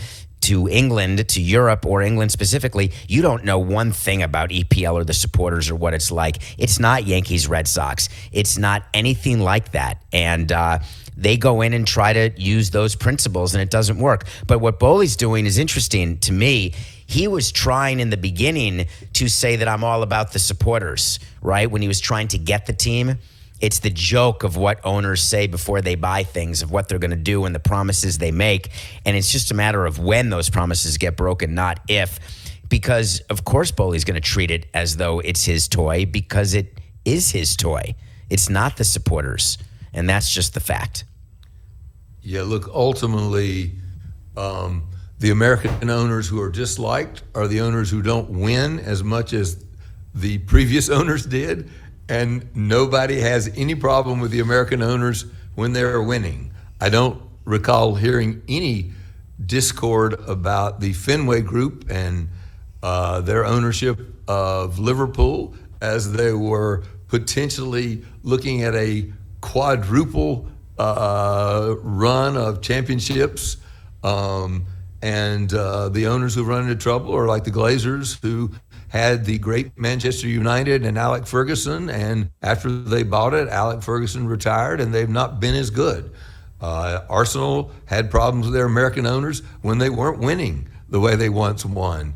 England, to Europe, or England specifically, you don't know one thing about EPL or the supporters or what it's like. It's not Yankees, Red Sox. It's not anything like that. And they go in and try to use those principles, and it doesn't work. But what Bowley's doing is interesting to me. He was trying in the beginning to say that I'm all about the supporters, right? When he was trying to get the team. It's the joke of what owners say before they buy things, of what they're going to do and the promises they make. And it's just a matter of when those promises get broken, not if. Because, of course, Bowley's going to treat it as though it's his toy, because it is his toy. It's not the supporters. And that's just the fact. Yeah, look, ultimately, the American owners who are disliked are the owners who don't win as much as the previous owners did. And nobody has any problem with the American owners when they're winning. I don't recall hearing any discord about the Fenway Group and their ownership of Liverpool, as they were potentially looking at a quadruple run of championships. And the owners who run into trouble are like the Glazers, who had the great Manchester United and Alec Ferguson, and after they bought it, Alec Ferguson retired, and they've not been as good. Arsenal had problems with their American owners when they weren't winning the way they once won.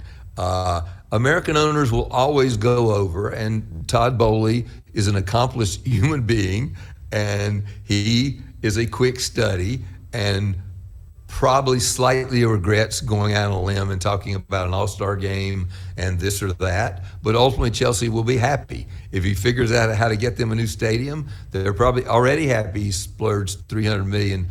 American owners will always go over, and Todd Bowley is an accomplished human being, and he is a quick study, and probably slightly regrets going out on a limb and talking about an all-star game and this or that. But ultimately, Chelsea will be happy. If he figures out how to get them a new stadium, they're probably already happy he splurged $300 million.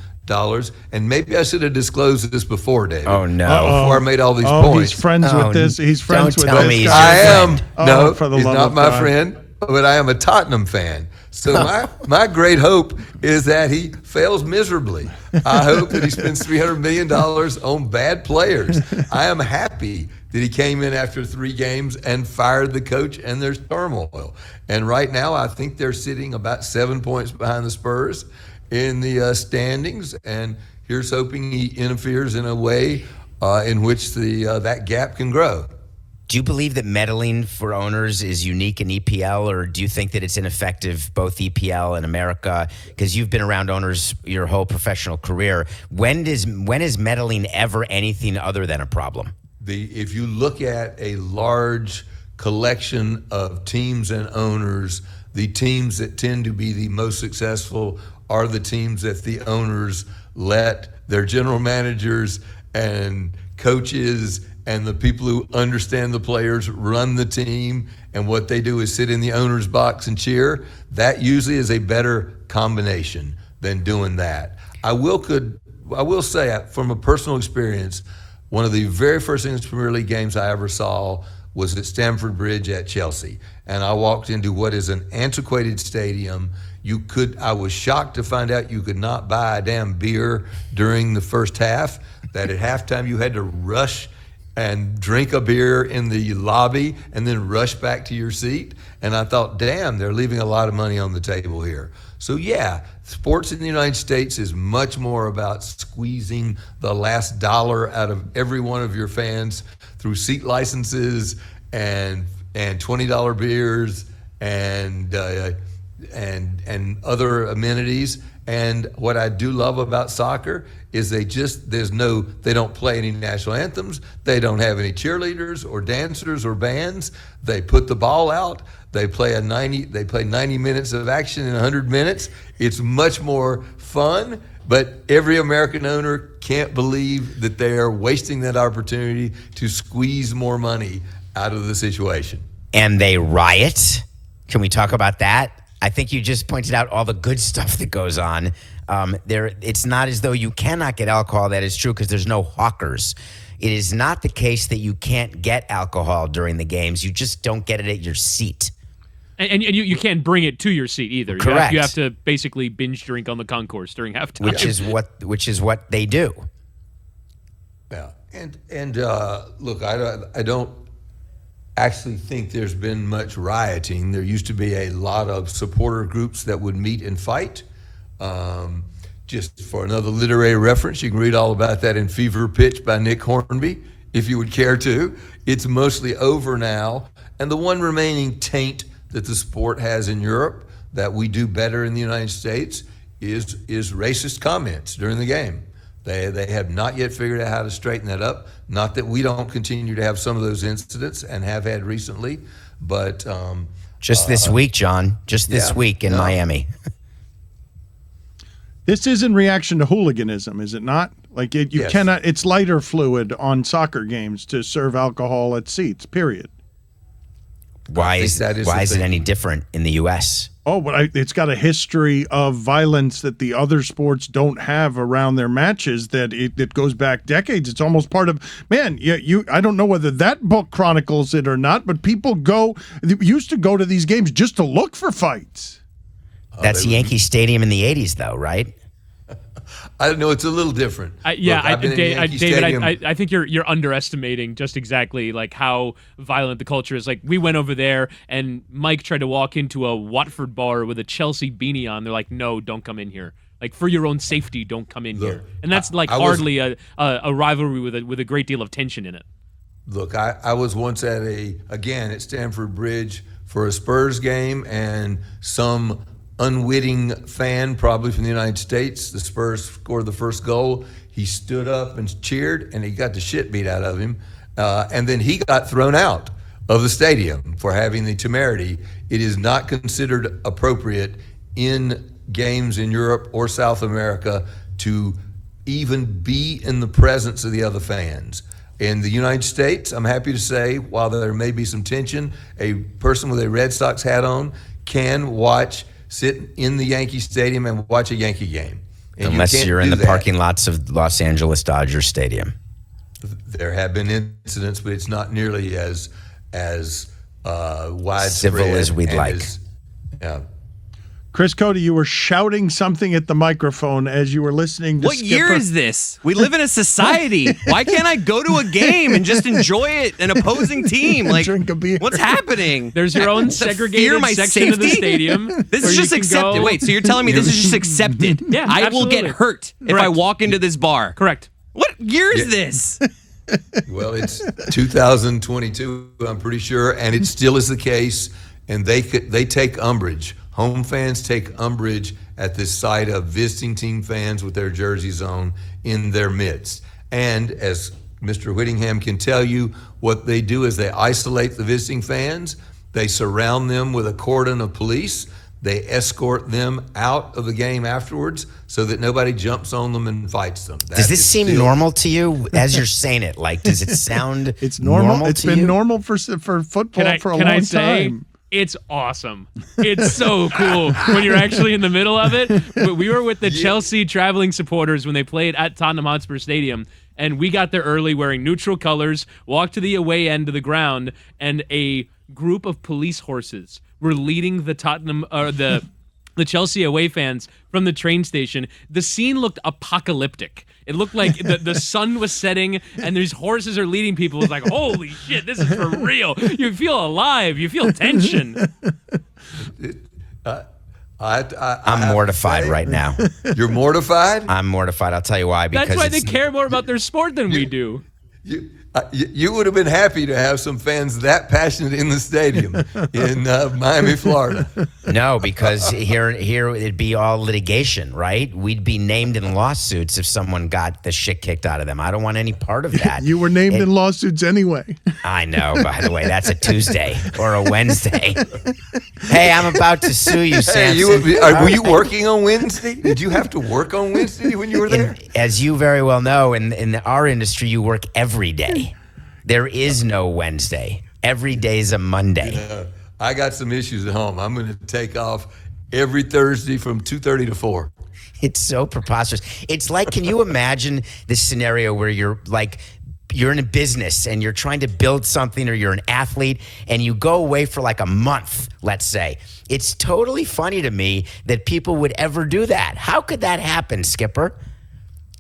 And maybe I should have disclosed this before, David. Oh, no. Before I made all these points. He's friends with this. He's friends with this guy. I am. No, for the he's love not of my God. friend, but I am a Tottenham fan. So my great hope is that he fails miserably. I hope that he spends $300 million on bad players. I am happy that he came in after 3 games and fired the coach, and there's turmoil. And right now, I think they're sitting about 7 points behind the Spurs in the standings. And here's hoping he interferes in a way in which that gap can grow. Do you believe that meddling for owners is unique in EPL, or do you think that it's ineffective, both EPL and America? Because you've been around owners your whole professional career. When is meddling ever anything other than a problem? If you look at a large collection of teams and owners, the teams that tend to be the most successful are the teams that the owners let their general managers and coaches and the people who understand the players run the team, and what they do is sit in the owner's box and cheer. That usually is a better combination than doing that. I will say, from a personal experience, one of the very first English Premier League games I ever saw was at Stamford Bridge at Chelsea. And I walked into what is an antiquated stadium. I was shocked to find out you could not buy a damn beer during the first half, that at halftime you had to rush and drink a beer in the lobby and then rush back to your seat. And I thought, damn, they're leaving a lot of money on the table here. So yeah, sports in the United States is much more about squeezing the last dollar out of every one of your fans through seat licenses and $20 beers and other amenities. And what I do love about soccer is they don't play any national anthems. They don't have any cheerleaders or dancers or bands. They put the ball out. They play 90 minutes of action in 100 minutes. It's much more fun, but every American owner can't believe that they are wasting that opportunity to squeeze more money out of the situation. And they riot. Can we talk about that? I think you just pointed out all the good stuff that goes on. It's not as though you cannot get alcohol. That is true, because there's no hawkers. It is not the case that you can't get alcohol during the games. You just don't get it at your seat. And you can't bring it to your seat either. Correct. You have to basically binge drink on the concourse during halftime. Which is what they do. Yeah, and look, I don't actually think there's been much rioting. There used to be a lot of supporter groups that would meet and fight. Just for another literary reference, you can read all about that in Fever Pitch by Nick Hornby, if you would care to. It's mostly over now, and the one remaining taint that the sport has in Europe that we do better in the United States is racist comments during the game. They have not yet figured out how to straighten that up. Not that we don't continue to have some of those incidents and have had recently, but just this week, John. Just this week in Miami. This is in reaction to hooliganism, is it not? Like you cannot. It's lighter fluid on soccer games to serve alcohol at seats. Period. Why is it any different in the U.S.? Oh, but it's got a history of violence that the other sports don't have around their matches. That it goes back decades. It's almost part of I don't know whether that book chronicles it or not, but people used to go to these games just to look for fights. That's Yankee Stadium in the '80s, though, right? I don't know. It's a little different. David, I think you're underestimating just exactly like how violent the culture is. Like we went over there and Mike tried to walk into a Watford bar with a Chelsea beanie on. They're like, no, don't come in here. Like for your own safety, don't come in here. And that's hardly a rivalry with a great deal of tension in it. Look, I was once at at Stamford Bridge for a Spurs game, and some unwitting fan, probably from the United States, the Spurs scored the first goal. He stood up and cheered, and he got the shit beat out of him. And then he got thrown out of the stadium for having the temerity. It is not considered appropriate in games in Europe or South America to even be in the presence of the other fans. In the United States, I'm happy to say, while there may be some tension, a person with a Red Sox hat on can sit in the Yankee Stadium and watch a Yankee game. And unless you're in the parking lots of Los Angeles Dodger Stadium. There have been incidents, but it's not nearly as widespread. Civil as we'd like. Chris Cody, you were shouting something at the microphone as you were listening to What year is this? We live in a society. Why can't I go to a game and just enjoy it, an opposing team? Like, drink a beer. What's happening? There's your own segregated section of the stadium. This is just accepted. Wait, so you're telling me this is just accepted? Yeah, I will get hurt if I walk into this bar. Correct. What year is this? Well, it's 2022, I'm pretty sure, and it still is the case, and they take umbrage. Home fans take umbrage at this sight of visiting team fans with their jerseys on in their midst. And as Mr. Whittingham can tell you, what they do is they isolate the visiting fans. They surround them with a cordon of police. They escort them out of the game afterwards so that nobody jumps on them and fights them. Does this seem normal to you as you're saying it? Like, does it sound it's normal? It's been normal for football for a long time. It's awesome. It's so cool when you're actually in the middle of it. But we were with the Chelsea traveling supporters when they played at Tottenham Hotspur Stadium, and we got there early wearing neutral colors, walked to the away end of the ground, and a group of police horses were leading the the Chelsea away fans from the train station. The scene looked apocalyptic. It looked like the sun was setting and these horses are leading people. It's like, holy shit, this is for real. You feel alive. You feel tension. I'm mortified right now. You're mortified? I'm mortified. I'll tell you why. Because that's why they care more about their sport than we do. You would have been happy to have some fans that passionate in the stadium in Miami, Florida. No, because here it'd be all litigation, right? We'd be named in lawsuits if someone got the shit kicked out of them. I don't want any part of that. You were named in lawsuits anyway. I know, by the way. That's a Tuesday or a Wednesday. Hey, I'm about to sue you, Samson. Were you working on Wednesday? Did you have to work on Wednesday when you were there? As you very well know, in our industry, you work every day. There is no Wednesday. Every day is a Monday. I got some issues at home. I'm going to take off every Thursday from 2:30 to 4. It's so preposterous. It's like, can you imagine this scenario where you're like, in a business and you're trying to build something, or you're an athlete and you go away for like a month, let's say. It's totally funny to me that people would ever do that. How could that happen, Skipper?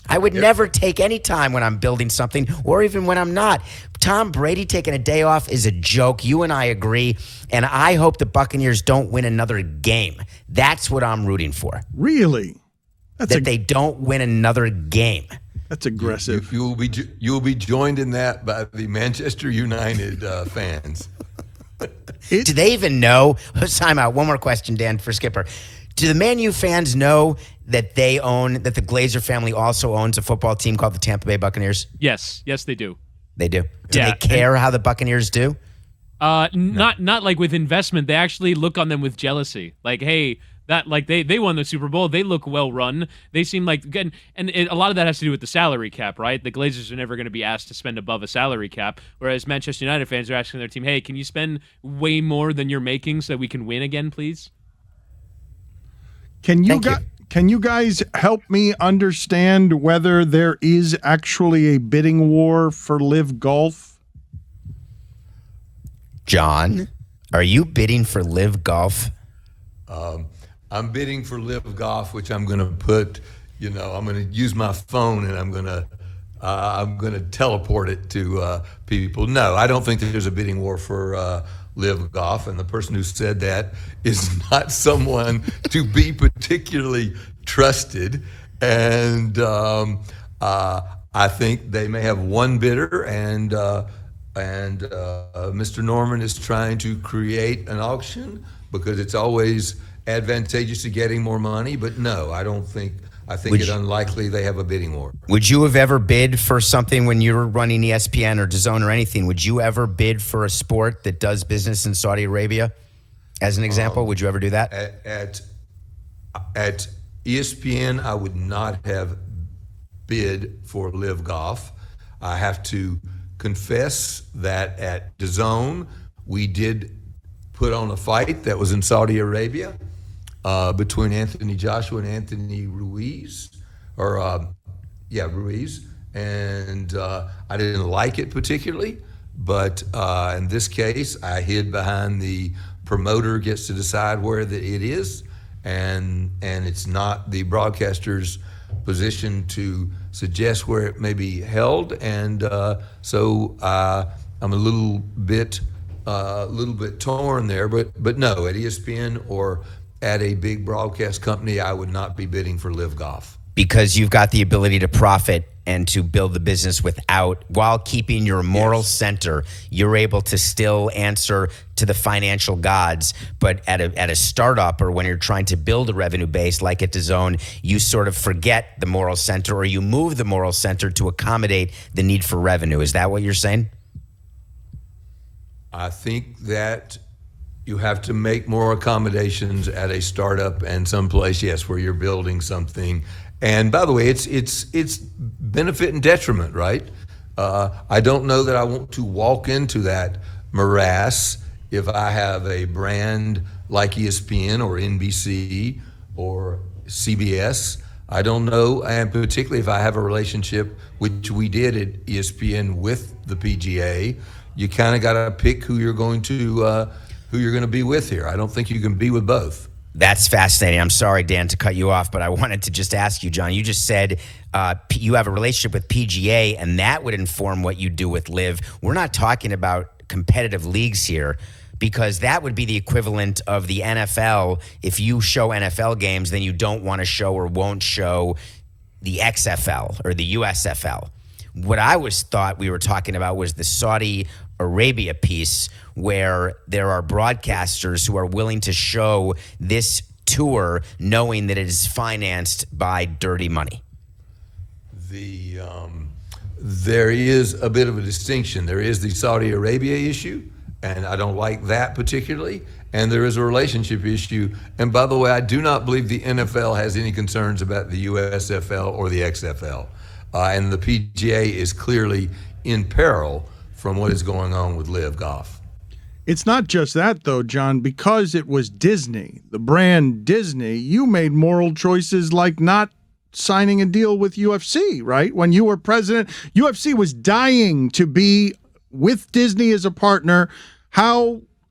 I would never take any time when I'm building something, or even when I'm not. Tom Brady taking a day off is a joke. You and I agree. And I hope the Buccaneers don't win another game. That's what I'm rooting for. Really? They don't win another game. That's aggressive. You will be joined in that by the Manchester United fans. Do they even know? Time out. One more question, Dan, for Skipper. Do the Man U fans know that that the Glazer family also owns a football team called the Tampa Bay Buccaneers? Yes, they do. They do. Do they care how the Buccaneers do? Not like with investment. They actually look on them with jealousy. Like, hey, that like they won the Super Bowl. They look well run. They seem like good, and a lot of that has to do with the salary cap, right? The Glazers are never going to be asked to spend above a salary cap, whereas Manchester United fans are asking their team, hey, can you spend way more than you're making so that we can win again, please? Can you guys help me understand whether there is actually a bidding war for Live Golf? John, are you bidding for Live Golf? I'm bidding for Live Golf, which I'm going to put, I'm going to use my phone and I'm going to teleport it to people. No, I don't think that there's a bidding war for Live Golf, and the person who said that is not someone to be particularly trusted. And I think they may have one bidder, and Mr. Norman is trying to create an auction because it's always advantageous to getting more money. But no, I think it's unlikely they have a bidding war. Would you have ever bid for something when you were running ESPN or DAZN or anything? Would you ever bid for a sport that does business in Saudi Arabia? As an example, would you ever do that? At ESPN, I would not have bid for Live Golf. I have to confess that at DAZN, we did put on a fight that was in Saudi Arabia. Between Anthony Joshua and Anthony Ruiz, Ruiz, and I didn't like it particularly, but in this case, I hid behind the promoter gets to decide where it is, and it's not the broadcaster's position to suggest where it may be held, and so I'm a little bit torn there, but no, at ESPN or at a big broadcast company, I would not be bidding for Live Golf. Because you've got the ability to profit and to build the business while keeping your moral center, you're able to still answer to the financial gods. But at a startup, or when you're trying to build a revenue base like at DAZN, you sort of forget the moral center, or you move the moral center to accommodate the need for revenue. Is that what you're saying? I think that you have to make more accommodations at a startup and someplace, yes, where you're building something. And by the way, it's benefit and detriment, right? I don't know that I want to walk into that morass if I have a brand like ESPN or NBC or CBS. I don't know, and particularly if I have a relationship, which we did at ESPN with the PGA, you kind of got to pick who you're going to be with here. I don't think you can be with both. That's fascinating. I'm sorry, Dan, to cut you off, but I wanted to just ask you, John. You just said you have a relationship with PGA, and that would inform what you do with Live. We're not talking about competitive leagues here, because that would be the equivalent of the NFL. If you show NFL games, then you don't want to show or won't show the XFL or the USFL. What I thought we were talking about was the Saudi Arabia piece, where there are broadcasters who are willing to show this tour knowing that it is financed by dirty money. There is a bit of a distinction. There is the Saudi Arabia issue, and I don't like that particularly, and there is a relationship issue. And by the way, I do not believe the NFL has any concerns about the USFL or the XFL. And the PGA is clearly in peril from what is going on with Live Golf. It's not just that, though, John. Because it was Disney, the brand Disney, you made moral choices like not signing a deal with UFC, right? When you were president, UFC was dying to be with Disney as a partner.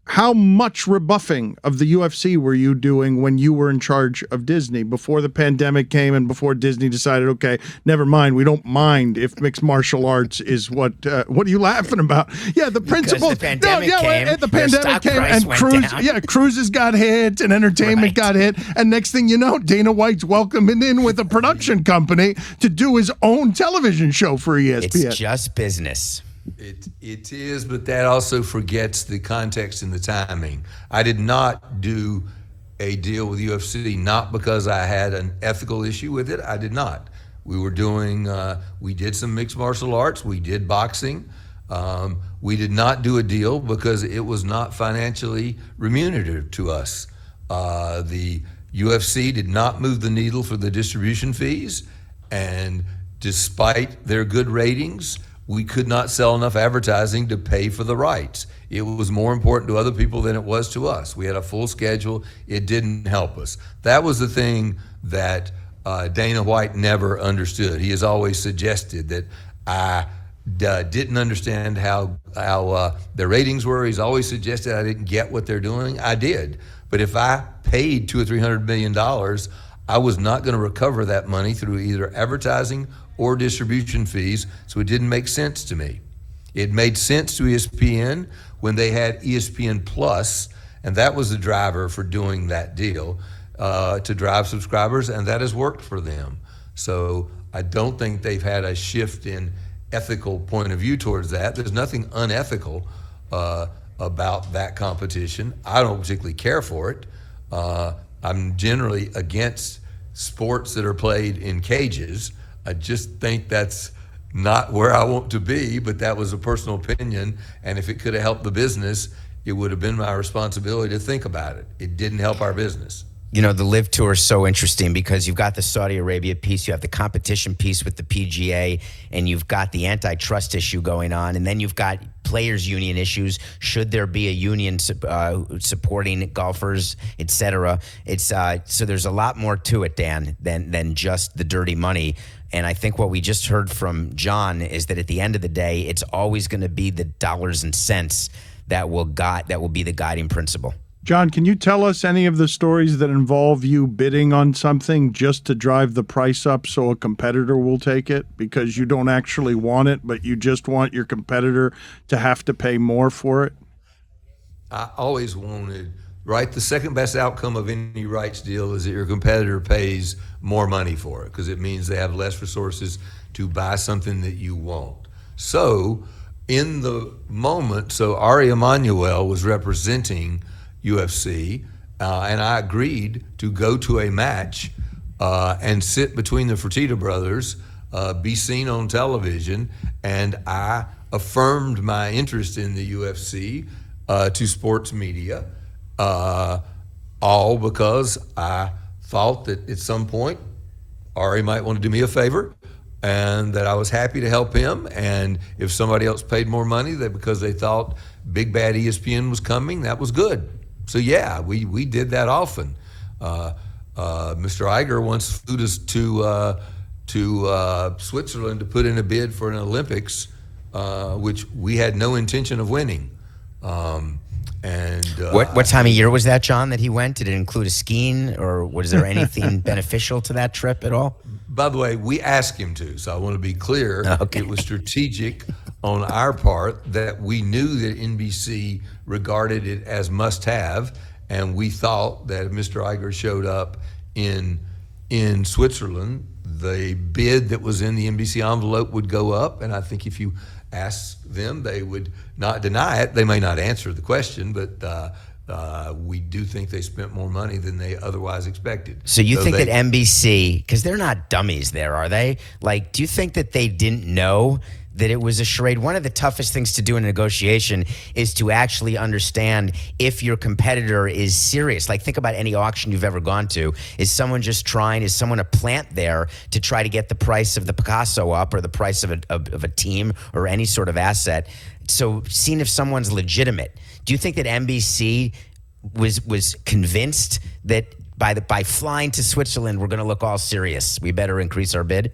How much rebuffing of the UFC were you doing when you were in charge of Disney before the pandemic came and before Disney decided, okay, never mind, we don't mind if mixed martial arts is what are you laughing about? Yeah, the principles. The pandemic came, the pandemic came and cruises got hit and entertainment got hit, and next thing you know, Dana White's welcoming in with a production company to do his own television show for ESPN. It's just business. It is, but that also forgets the context and the timing. I did not do a deal with UFC, not because I had an ethical issue with it. I did not. We were doing, we did some mixed martial arts. We did boxing. We did not do a deal because it was not financially remunerative to us. The UFC did not move the needle for the distribution fees, and despite their good ratings, we could not sell enough advertising to pay for the rights. It was more important to other people than it was to us. We had a full schedule. It didn't help us. That was the thing that Dana White never understood. He has always suggested that I didn't understand how their ratings were. He's always suggested I didn't get what they're doing. I did. But if I paid $200 or $300 million, I was not going to recover that money through either advertising or distribution fees, so it didn't make sense to me. It made sense to ESPN when they had ESPN Plus, and that was the driver for doing that deal, to drive subscribers, and that has worked for them. So I don't think they've had a shift in ethical point of view towards that. There's nothing unethical about that competition. I don't particularly care for it. I'm generally against sports that are played in cages. I just think that's not where I want to be, but that was a personal opinion. And if it could have helped the business, it would have been my responsibility to think about it. It didn't help our business. You know, the Live Tour is so interesting because you've got the Saudi Arabia piece, you have the competition piece with the PGA, and you've got the antitrust issue going on, and then you've got players' union issues. Should there be a union supporting golfers, et cetera? It's so there's a lot more to it, Dan, than just the dirty money. And I think what we just heard from John is that at the end of the day, it's always going to be the dollars and cents that will be the guiding principle. John, can you tell us any of the stories that involve you bidding on something just to drive the price up so a competitor will take it because you don't actually want it, but you just want your competitor to have to pay more for it? I always wanted, right, the second best outcome of any rights deal is that your competitor pays more money for it because it means they have less resources to buy something that you want. So in the moment, Ari Emanuel was representing UFC, and I agreed to go to a match and sit between the Fertitta brothers, be seen on television, and I affirmed my interest in the UFC to sports media, all because I thought that at some point Ari might want to do me a favor and that I was happy to help him, and if somebody else paid more money because they thought big bad ESPN was coming, that was good. So yeah, we did that often. Mr. Iger once flew us to Switzerland to put in a bid for an Olympics, which we had no intention of winning. What time of year was that, John, that he went? Did it include a skiing, or was there anything beneficial to that trip at all? By the way, we asked him to, so I want to be clear. Okay. It was strategic on our part that we knew that NBC regarded it as must-have, and we thought that if Mr. Iger showed up in Switzerland, the bid that was in the NBC envelope would go up, and I think if you ask them, they would not deny it. They may not answer the question, but we do think they spent more money than they otherwise expected. So you think that NBC, because they're not dummies there, are they? Like, do you think that they didn't know that it was a charade? One of the toughest things to do in a negotiation is to actually understand if your competitor is serious. Like, think about any auction you've ever gone to. Is someone a plant there to try to get the price of the Picasso up or the price of a team or any sort of asset? So seeing if someone's legitimate. Do you think that NBC was convinced that by flying to Switzerland, we're going to look all serious. We better increase our bid?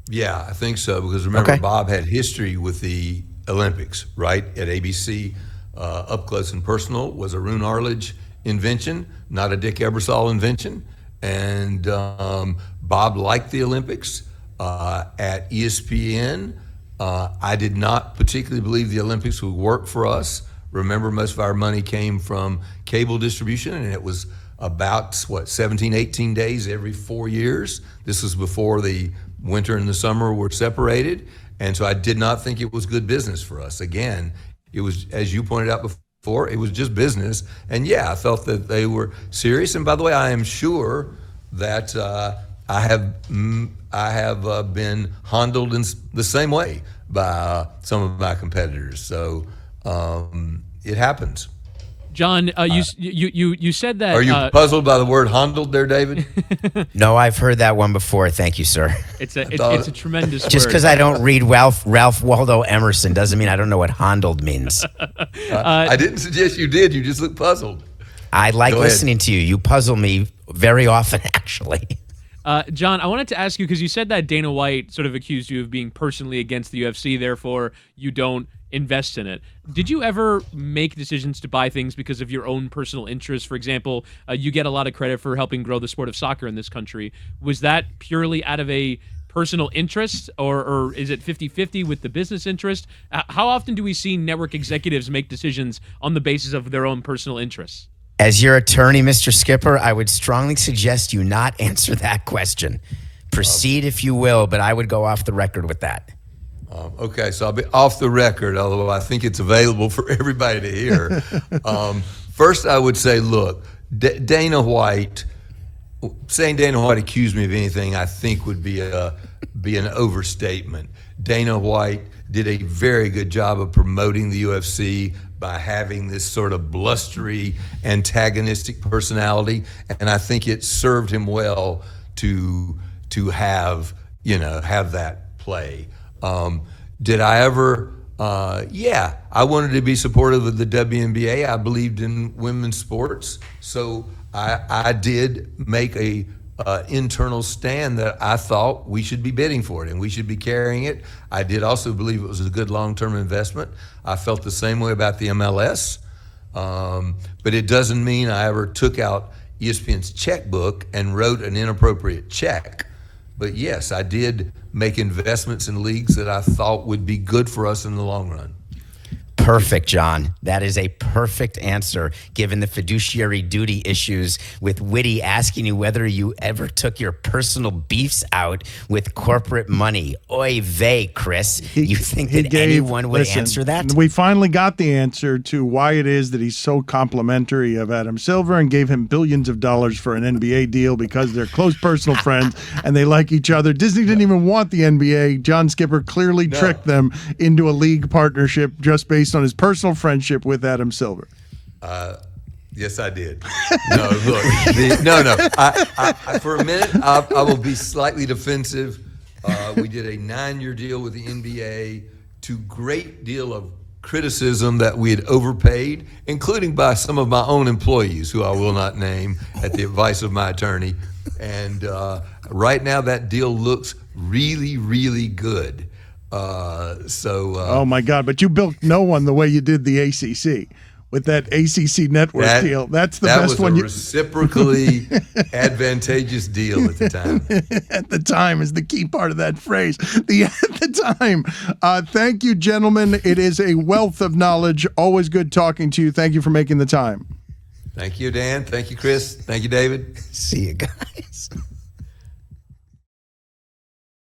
Yeah, I think so, because remember, Bob had history with the Olympics, right? At ABC, Up Close and Personal was a Roone Arledge invention, not a Dick Ebersol invention. And Bob liked the Olympics. At ESPN, I did not particularly believe the Olympics would work for us. Remember, most of our money came from cable distribution, and it was about, 17, 18 days every 4 years. This was before the winter and the summer were separated. And so I did not think it was good business for us. Again, it was, as you pointed out before, it was just business. And yeah, I felt that they were serious. And by the way, I am sure that I have been handled in the same way by some of my competitors. So it happens. John, you said that. Are you puzzled by the word handled there, David? No, I've heard that one before. Thank you, sir. It's a tremendous Just because I don't read Ralph Waldo Emerson doesn't mean I don't know what handled means. I didn't suggest you did. You just look puzzled. I like listening to you. You puzzle me very often, actually. John, I wanted to ask you, because you said that Dana White sort of accused you of being personally against the UFC, therefore you don't invest in it. Did you ever make decisions to buy things because of your own personal interests? For example, you get a lot of credit for helping grow the sport of soccer in this country. Was that purely out of a personal interest, or is it 50-50 with the business interest? How often do we see network executives make decisions on the basis of their own personal interests? As your attorney, Mr. Skipper, I would strongly suggest you not answer that question. Proceed if you will, but I would go off the record with that. Okay, so I'll be off the record, although I think it's available for everybody to hear. First, I would say, look, Dana White, saying Dana White accused me of anything, I think would be an overstatement. Dana White did a very good job of promoting the UFC by having this sort of blustery, antagonistic personality, and I think it served him well to have that play. Did I ever? Yeah, I wanted to be supportive of the WNBA. I believed in women's sports, so I did make a internal stand that I thought we should be bidding for it and we should be carrying it. I did also believe it was a good long-term investment. I felt the same way about the MLS, but it doesn't mean I ever took out ESPN's checkbook and wrote an inappropriate check. But yes, I did make investments in leagues that I thought would be good for us in the long run. Perfect, John. That is a perfect answer, given the fiduciary duty issues with Whitty asking you whether you ever took your personal beefs out with corporate money. Oy vey, Chris. You think that anyone would answer that? We finally got the answer to why it is that he's so complimentary of Adam Silver and gave him billions of dollars for an NBA deal because they're close personal friends and they like each other. Disney didn't even want the NBA. John Skipper clearly tricked them into a league partnership just based on his personal friendship with Adam Silver. Yes, I did. No, look. I for a minute, I will be slightly defensive. We did a 9-year deal with the NBA to great deal of criticism that we had overpaid, including by some of my own employees, who I will not name, at the advice of my attorney. And right now, that deal looks really, really good. Oh my God! But you built no one the way you did the ACC with that ACC network deal. That's the best one. That was a reciprocally advantageous deal at the time. At the time is the key part of that phrase. At the time. Thank you, gentlemen. It is a wealth of knowledge. Always good talking to you. Thank you for making the time. Thank you, Dan. Thank you, Chris. Thank you, David. See you guys.